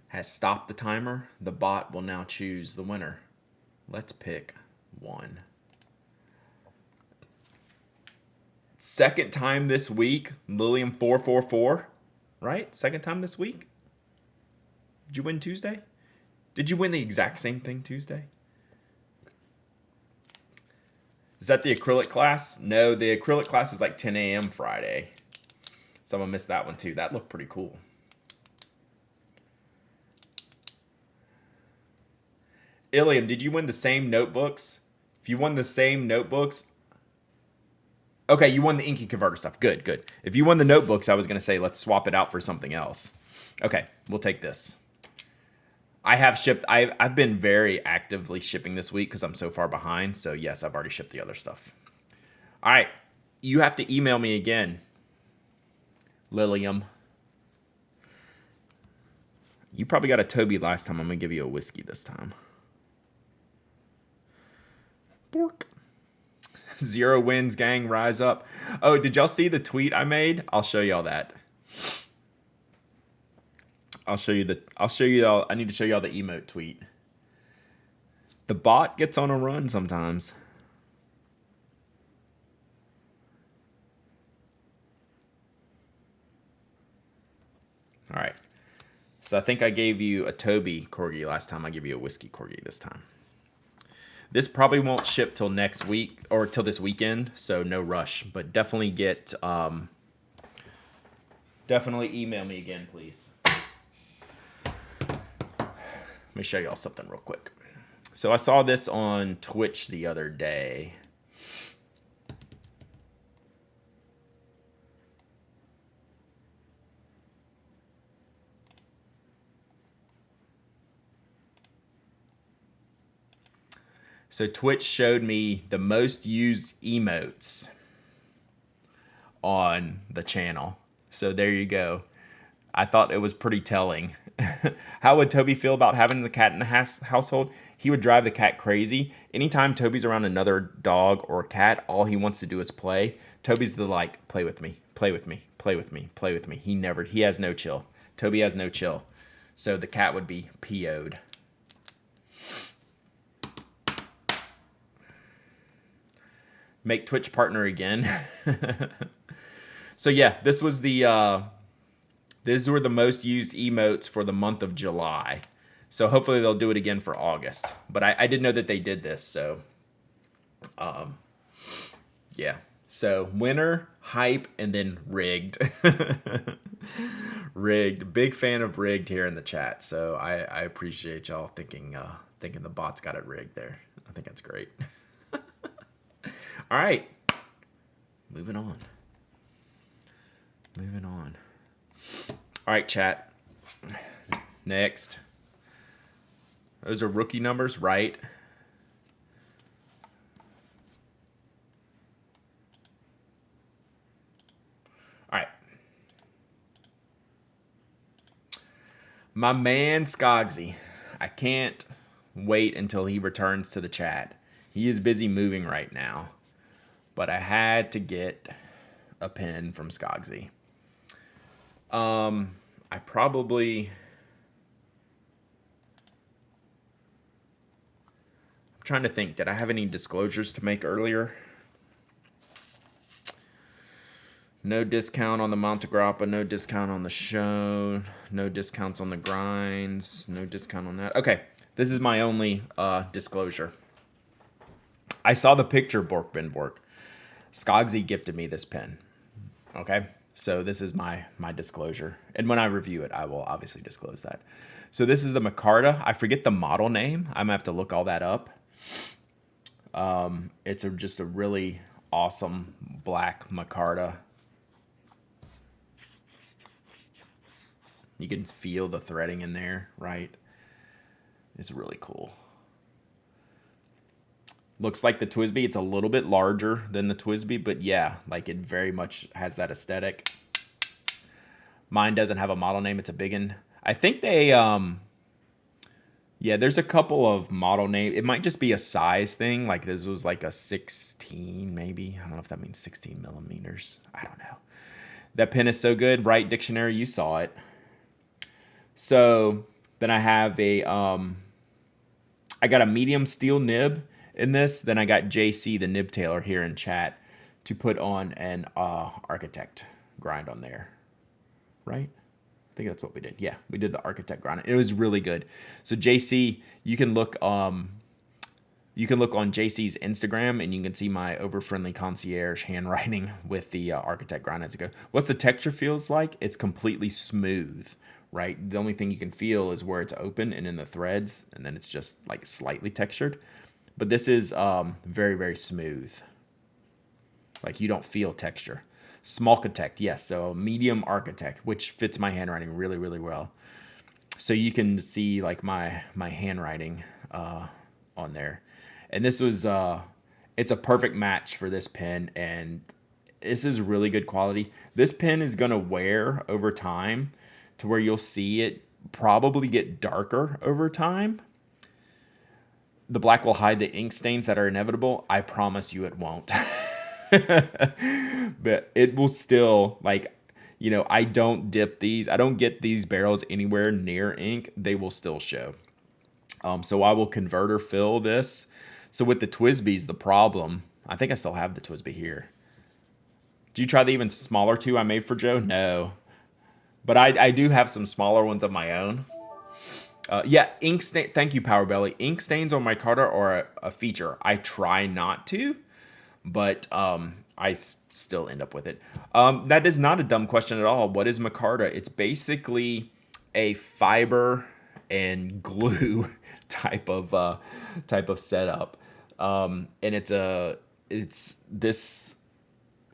has stopped the timer. The bot will now choose the winner. Let's pick one. Second time this week, Lilium 444, right? Second time this week. Did you win Tuesday? Did you win the exact same thing Tuesday? Is that the acrylic class? No, the acrylic class is like 10 a.m. Friday. So I'm going to miss that one too. That looked pretty cool. Ilium, did you win the same notebooks? If you won the same notebooks... Okay, you won the Inky Converter stuff. Good, good. If you won the notebooks, I was going to say let's swap it out for something else. Okay, we'll take this. I have shipped... I've been very actively shipping this week because I'm so far behind. So yes, I've already shipped the other stuff. All right, you have to email me again, Lilium. You probably got a Toby last time. I'm going to give you a whiskey this time. Bork. 0 wins, gang, rise up. Oh, did y'all see the tweet I made? I'll show y'all that. I need to show y'all the emote tweet. The bot gets on a run sometimes. All right. So I think I gave you a Toby corgi last time. I give you a whiskey corgi this time. This probably won't ship till next week or till this weekend, so no rush. But definitely definitely email me again, please. Let me show y'all something real quick. So I saw this on Twitch the other day. So Twitch showed me the most used emotes on the channel. So there you go. I thought it was pretty telling. How would Toby feel about having the cat in the household? He would drive the cat crazy. Anytime Toby's around another dog or cat, all he wants to do is play. Toby's the like, play with me, play with me, play with me, play with me. He has no chill. Toby has no chill. So the cat would be PO'd. Make Twitch partner again. So yeah, these were the most used emotes for the month of July. So hopefully they'll do it again for August. But I didn't know that they did this, so yeah. So winner, hype, and then rigged. Rigged. Big fan of rigged here in the chat. So I appreciate y'all thinking the bots got it rigged there. I think that's great. All right. Moving on. All right, chat. Next. Those are rookie numbers, right? All right. My man Skogsy. I can't wait until he returns to the chat. He is busy moving right now. but I had to get a pen from Skogsy. I probably... I'm trying to think. Did I have any disclosures to make earlier? No discount on the Montegrappa, no discount on the show, no discounts on the grinds, no discount on that. Okay, this is my only disclosure. I saw the picture Bork Ben Bork. Skogsy gifted me this pen. Okay, so this is my disclosure. And when I review it, I will obviously disclose that. So this is the micarta. I forget the model name. I'm going to have to look all that up. It's just a really awesome black micarta. You can feel the threading in there, right? It's really cool. Looks like the TWSBI. It's a little bit larger than the TWSBI, but yeah, like it very much has that aesthetic. Mine doesn't have a model name. It's a big one. I think they, yeah, there's a couple of model names. It might just be a size thing. Like this was like a 16, maybe. I don't know if that means 16 millimeters. I don't know. That pen is so good. Right Dictionary, you saw it. So then I have a, I got a medium steel nib in this. Then I got JC, the nib tailor, here in chat to put on an Architect grind on there. Right? I think that's what we did. Yeah, we did the Architect grind. It was really good. So JC, you can look on JC's Instagram and you can see my over-friendly concierge handwriting with the Architect grind as it goes. What's the texture feels like? It's completely smooth. Right? The only thing you can feel is where it's open and in the threads, and then it's just like slightly textured. But this is very, very smooth. Like you don't feel texture. Smallchitect, yes. So medium Architect, which fits my handwriting really, really well. So you can see like my handwriting on there. And this was, it's a perfect match for this pen, and this is really good quality. This pen is going to wear over time, to where you'll see it probably get darker over time. The black will hide the ink stains that are inevitable. I promise you it won't. But it will still, like, you know, I don't dip these. I don't get these barrels anywhere near ink. They will still show. So I will converter fill this. So with the TWSBIs, the problem, I think I still have the TWSBI here. Did you try the even smaller two I made for Joe? No. But I do have some smaller ones of my own. Yeah, ink stain. Thank you, Power Belly. Ink stains on micarta are a feature. I try not to, but I still end up with it. That is not a dumb question at all. What is micarta? It's basically a fiber and glue type of setup, and it's this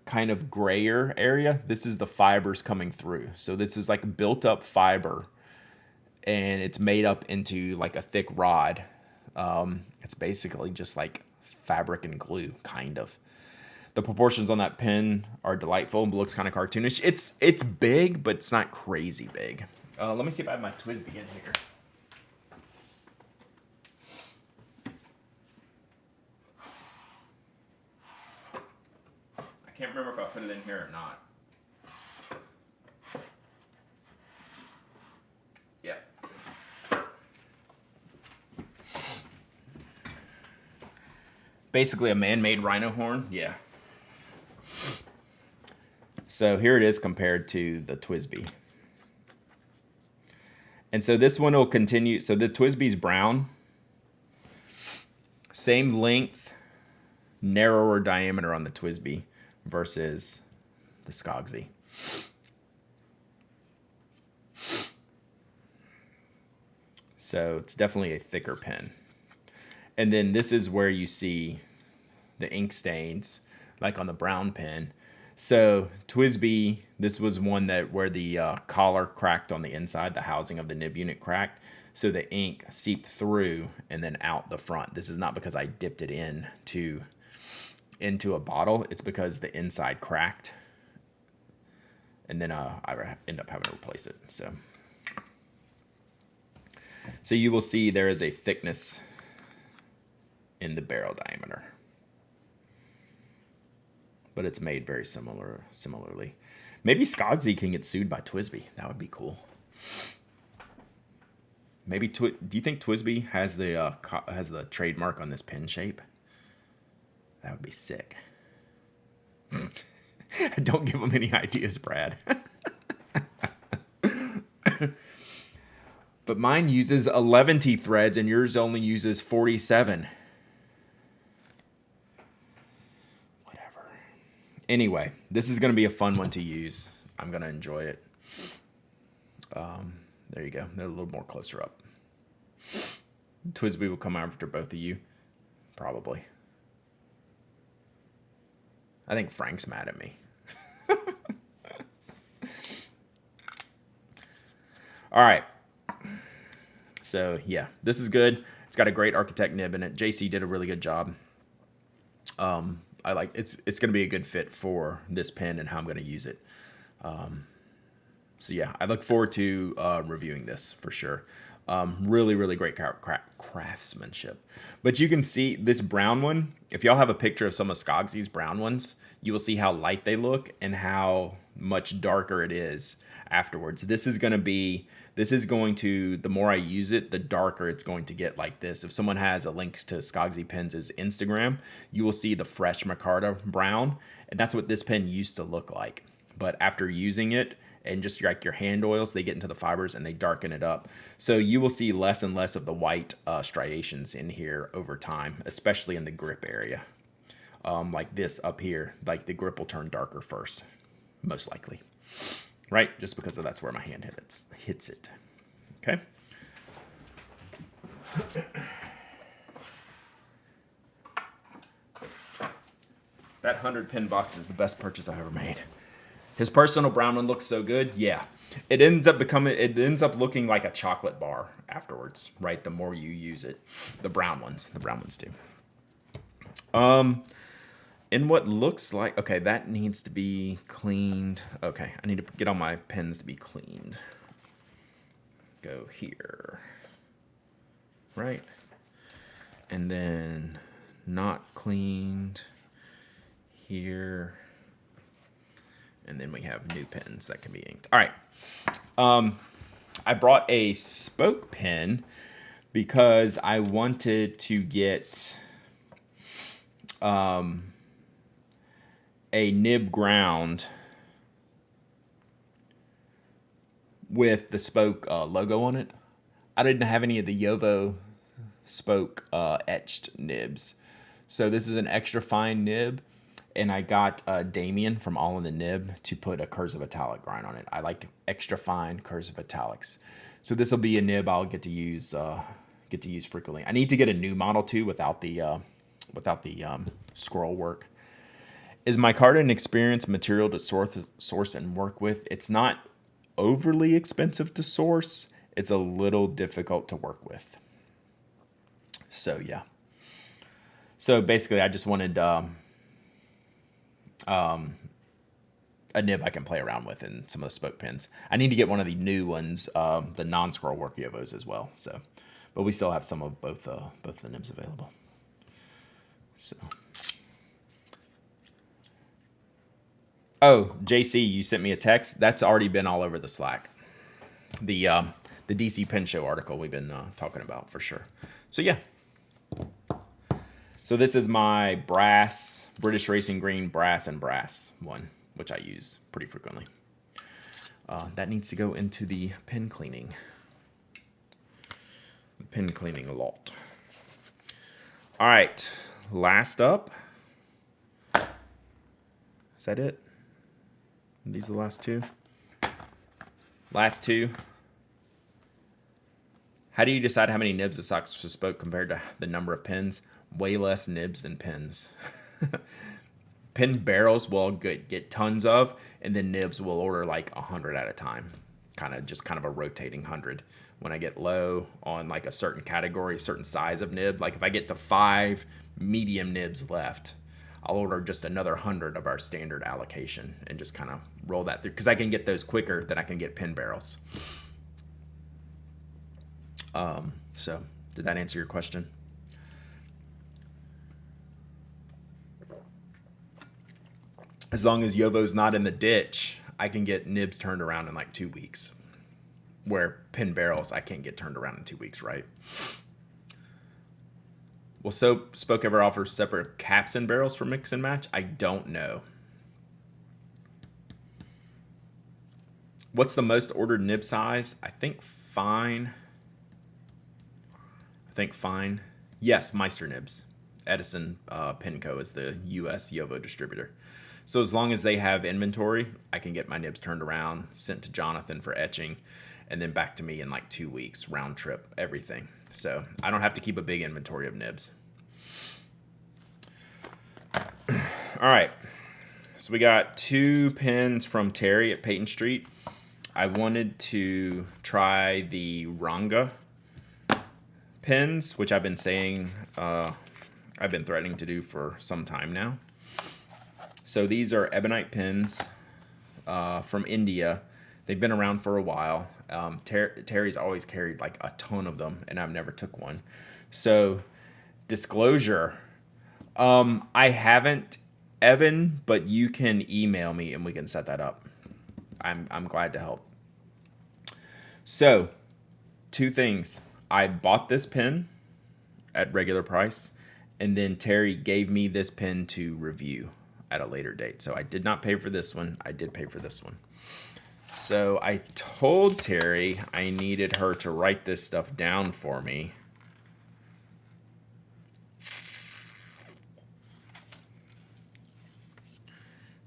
kind of grayer area. This is the fibers coming through. So this is like built up fiber, and it's made up into like a thick rod. It's basically just like fabric and glue, kind of. The proportions on that pen are delightful and looks kind of cartoonish. It's big, but it's not crazy big. Let me see if I have my TWSBI in here. I can't remember if I put it in here or not. Yeah. Basically a man-made rhino horn. Yeah. So here it is compared to the TWSBI. And so this one will continue. So the TWSBI's brown. Same length, narrower diameter on the TWSBI versus the Skogsy. So it's definitely a thicker pen. And then this is where you see the ink stains, like on the brown pen. So TWSBI, this was one that where the collar cracked on the inside, the housing of the nib unit cracked. So the ink seeped through and then out the front. This is not because I dipped it into a bottle. It's because the inside cracked. And then I end up having to replace it. So you will see there is a thickness in the barrel diameter. but it's made very similarly. Maybe Skogsy can get sued by Twisby. That would be cool. Maybe do you think Twisby has the trademark on this pin shape? That would be sick. Don't give them any ideas, Brad. But mine uses 11 T threads and yours only uses 47. Whatever. Anyway, this is going to be a fun one to use. I'm going to enjoy it. There you go. They're a little more closer up. Twisby will come after both of you. Probably. I think Frank's mad at me. All right. So, yeah, this is good. It's got a great Architect nib in it. JC did a really good job. I like it's going to be a good fit for this pen and how I'm going to use it. So, yeah, I look forward to reviewing this for sure. Really, really great craftsmanship. But you can see this brown one. If y'all have a picture of some of Skogsy's brown ones, you will see how light they look and how much darker it is afterwards. This is going to, the more I use it, the darker it's going to get like this. If someone has a link to Skogsy Pens' Instagram, you will see the fresh micarta brown. And that's what this pen used to look like. But after using it, and just like your hand oils, they get into the fibers and they darken it up. So you will see less and less of the white striations in here over time, especially in the grip area. Like this up here, like the grip will turn darker first, most likely. Right? Just because that's where my hand hits it. Okay? That 100 pin box is the best purchase I've ever made. His personal brown one looks so good. Yeah. It ends up looking like a chocolate bar afterwards, right? The more you use it. The brown ones do. In what looks like, okay, that needs to be cleaned. Okay, I need to get all my pens to be cleaned. Go here. Right? And then not cleaned here. And then we have new pens that can be inked. All right. I brought a spoke pen because I wanted to get a nib ground with the spoke logo on it. I didn't have any of the Yovo spoke etched nibs. So this is an extra fine nib. And I got Damien from All in the Nib to put a cursive italic grind on it. I like extra fine cursive italics. So this will be a nib I'll get to use frequently. I need to get a new model too without the scroll work. Is micarta an experienced material to source and work with? It's not overly expensive to source. It's a little difficult to work with. So yeah. So basically I just wanted a nib I can play around with in some of the spoke pens. I need to get one of the new ones, the non-scroll work Yovos as well. So, but we still have some of both the nibs available. So, oh, JC, you sent me a text. That's already been all over the Slack. The DC Pen Show article we've been talking about for sure. So yeah. So this is my brass, British Racing Green brass and brass one, which I use pretty frequently. That needs to go into the pen cleaning. Pen cleaning lot. All right, last up. Is that it? Are these the last two? Last two. How do you decide how many nibs a sock spoke compared to the number of pins? Way less nibs than pins. Pin barrels will get tons of, and then nibs will order like 100 at a time. Kind of a rotating 100. When I get low on like a certain category, a certain size of nib, like if I get to 5 medium nibs left, I'll order just another 100 of our standard allocation and just kind of roll that through because I can get those quicker than I can get pin barrels. So did that answer your question? as long as Yovo's not in the ditch, I can get nibs turned around in like 2 weeks. Where pin barrels, I can't get turned around in 2 weeks, right? Will Spoke ever offer separate caps and barrels for mix and match? I don't know. What's the most ordered nib size? I think fine. Yes, Meister nibs. Edison Pinco is the U.S. Yovo distributor. So as long as they have inventory, I can get my nibs turned around, sent to Jonathan for etching, and then back to me in like 2 weeks, round trip, everything. So I don't have to keep a big inventory of nibs. All right. So we got 2 pins from Terry at Peyton Street. I wanted to try the Ranga pins, which I've been saying, I've been threatening to do for some time now. So these are ebonite pins from India. They've been around for a while. Terry's always carried like a ton of them, and I've never took one. So, disclosure, I haven't, Evan, but you can email me and we can set that up. I'm glad to help. So, 2 things. I bought this pin at regular price, and then Terry gave me this pin to review at a later date. So I did not pay for this one. I did pay for this one. So I told Terry I needed her to write this stuff down for me.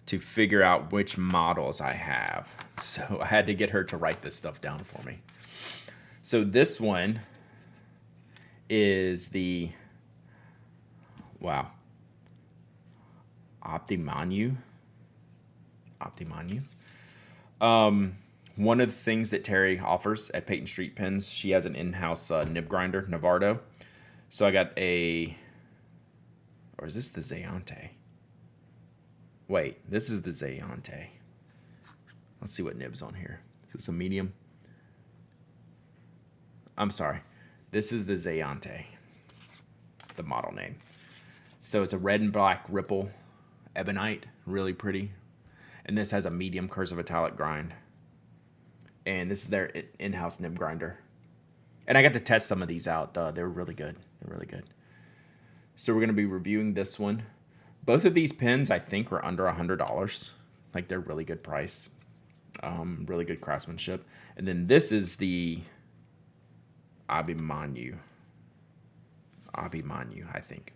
To figure out which models I have. So I had to get her to write this stuff down for me. So this one is the, wow, Optimanu. One of the things that Terry offers at Peyton Street Pins, she has an in-house nib grinder, Navardo. So I got a, or is this the Zayante? Wait, this is the Zayante. Let's see what nib's on here. Is this a medium? I'm sorry. This is the Zayante, the model name. So it's a red and black ripple ebonite, really pretty. And this has a medium cursive italic grind. And this is their in-house nib grinder. And I got to test some of these out. They're really good. They're really good. So we're going to be reviewing this one. Both of these pins, I think, are under $100. Like, they're really good price. Really good craftsmanship. And then this is the Abhimanyu, I think.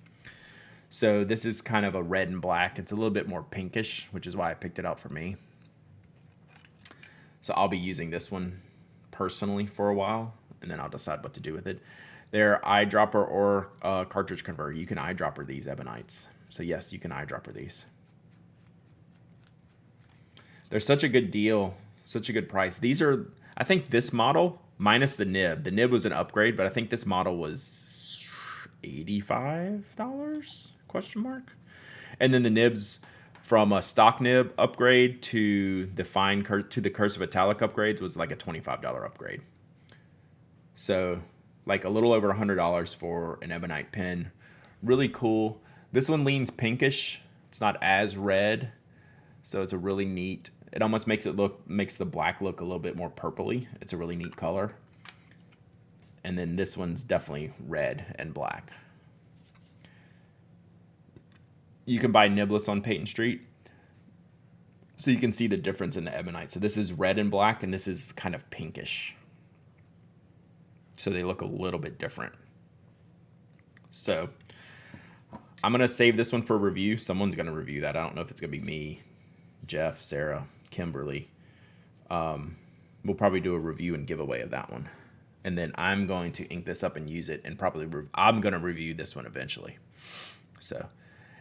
So this is kind of a red and black. It's a little bit more pinkish, which is why I picked it out for me. So I'll be using this one personally for a while, and then I'll decide what to do with it. They're eyedropper or cartridge converter. You can eyedropper these ebonites. So yes, you can eyedropper these. They're such a good deal, such a good price. These are, I think this model, minus the nib. The nib was an upgrade, but I think this model was $85, question mark. And then the nibs, from a stock nib upgrade to the the cursive italic upgrades, was like a $25 upgrade. So like a little over $100 for an ebonite pin. Really cool. This one leans pinkish. It's not as red, so it's a really neat. It almost makes the black look a little bit more purpley. It's a really neat color. And then this one's definitely red and black. You can buy nibless on Peyton Street, so you can see the difference in the ebonite. So this is red and black, and this is kind of pinkish. So they look a little bit different. So I'm going to save this one for review. Someone's going to review that. I don't know if it's going to be me, Jeff, Sarah, Kimberly. We'll probably do a review and giveaway of that one. And then I'm going to ink this up and use it, and probably I'm going to review this one eventually. So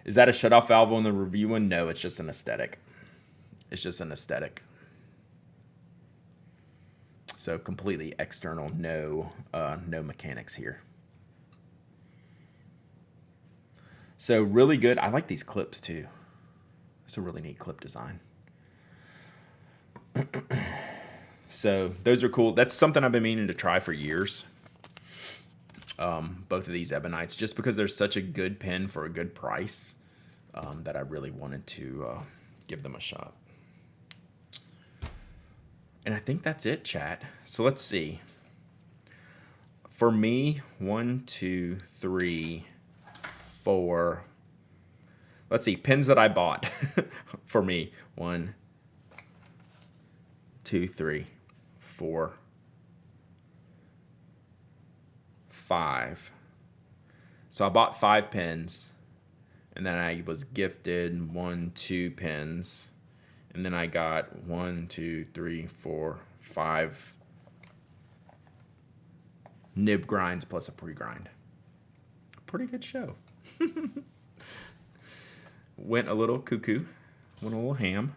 is that a shutoff valve on the review one? No, it's just an aesthetic. It's just an aesthetic. So completely external, no mechanics here. So really good. I like these clips too. It's a really neat clip design. So those are cool. That's something I've been meaning to try for years. Both of these ebonites, just because they're such a good pen for a good price, that I really wanted to give them a shot. And I think that's it, chat. So let's see. For me, 1, 2, 3, 4. Let's see, pins that I bought for me. 1, 2, 3, 4, 5. So I bought 5 pins, and then I was gifted 1, 2 pins, and then I got 1, 2, 3, 4, 5 nib grinds plus a pre-grind. Pretty good show. Went a little cuckoo, went a little ham,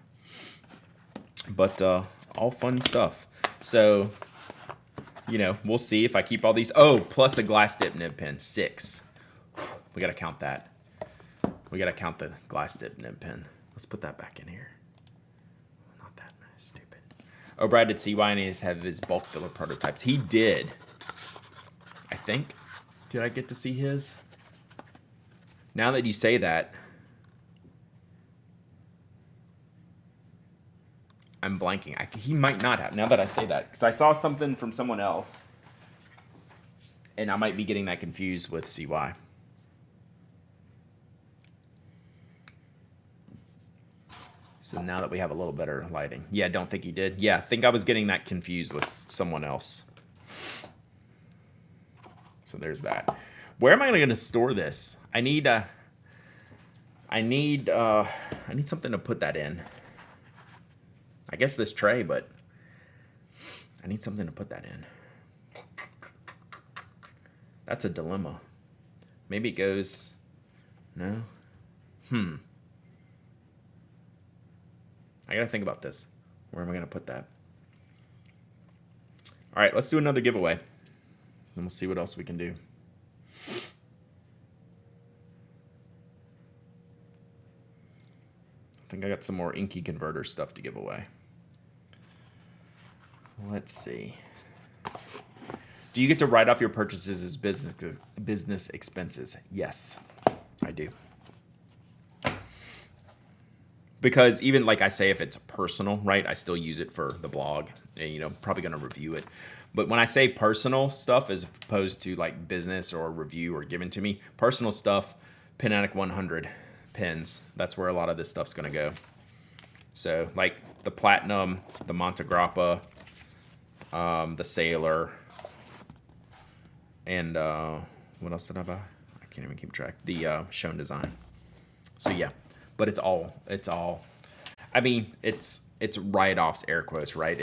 but all fun stuff. So, you know, we'll see if I keep all these. Oh, plus a glass dip nib pin, 6. We gotta count that. We gotta count the glass dip nib pin. Let's put that back in here. Not that stupid. Oh, Brad, did CY have his bulk filler prototypes? He did. I think. Did I get to see his? Now that you say that, I'm blanking. He might not have, now that I say that. Because I saw something from someone else. And I might be getting that confused with CY. So now that we have a little better lighting. Yeah, I don't think he did. Yeah, I think I was getting that confused with someone else. So there's that. Where am I going to store this? I need something to put that in. I guess this tray, but I need something to put that in. That's a dilemma. Maybe it goes, no? I gotta think about this. Where am I gonna put that? All right, let's do another giveaway. Then we'll see what else we can do. I think I got some more Inky Converter stuff to give away. Let's see. Do you get to write off your purchases as business expenses? Yes, I do. Because even like I say, if it's personal, right, I still use it for the blog. And, you know, probably going to review it. But when I say personal stuff as opposed to like business or review or given to me, personal stuff, Pinatic 100 pins. That's where a lot of this stuff's going to go. So like the Platinum, the Montegrappa, the Sailor, and what else did I buy? I can't even keep track. The Shown Design. So yeah, but it's all. I mean, it's write-offs, air quotes, right?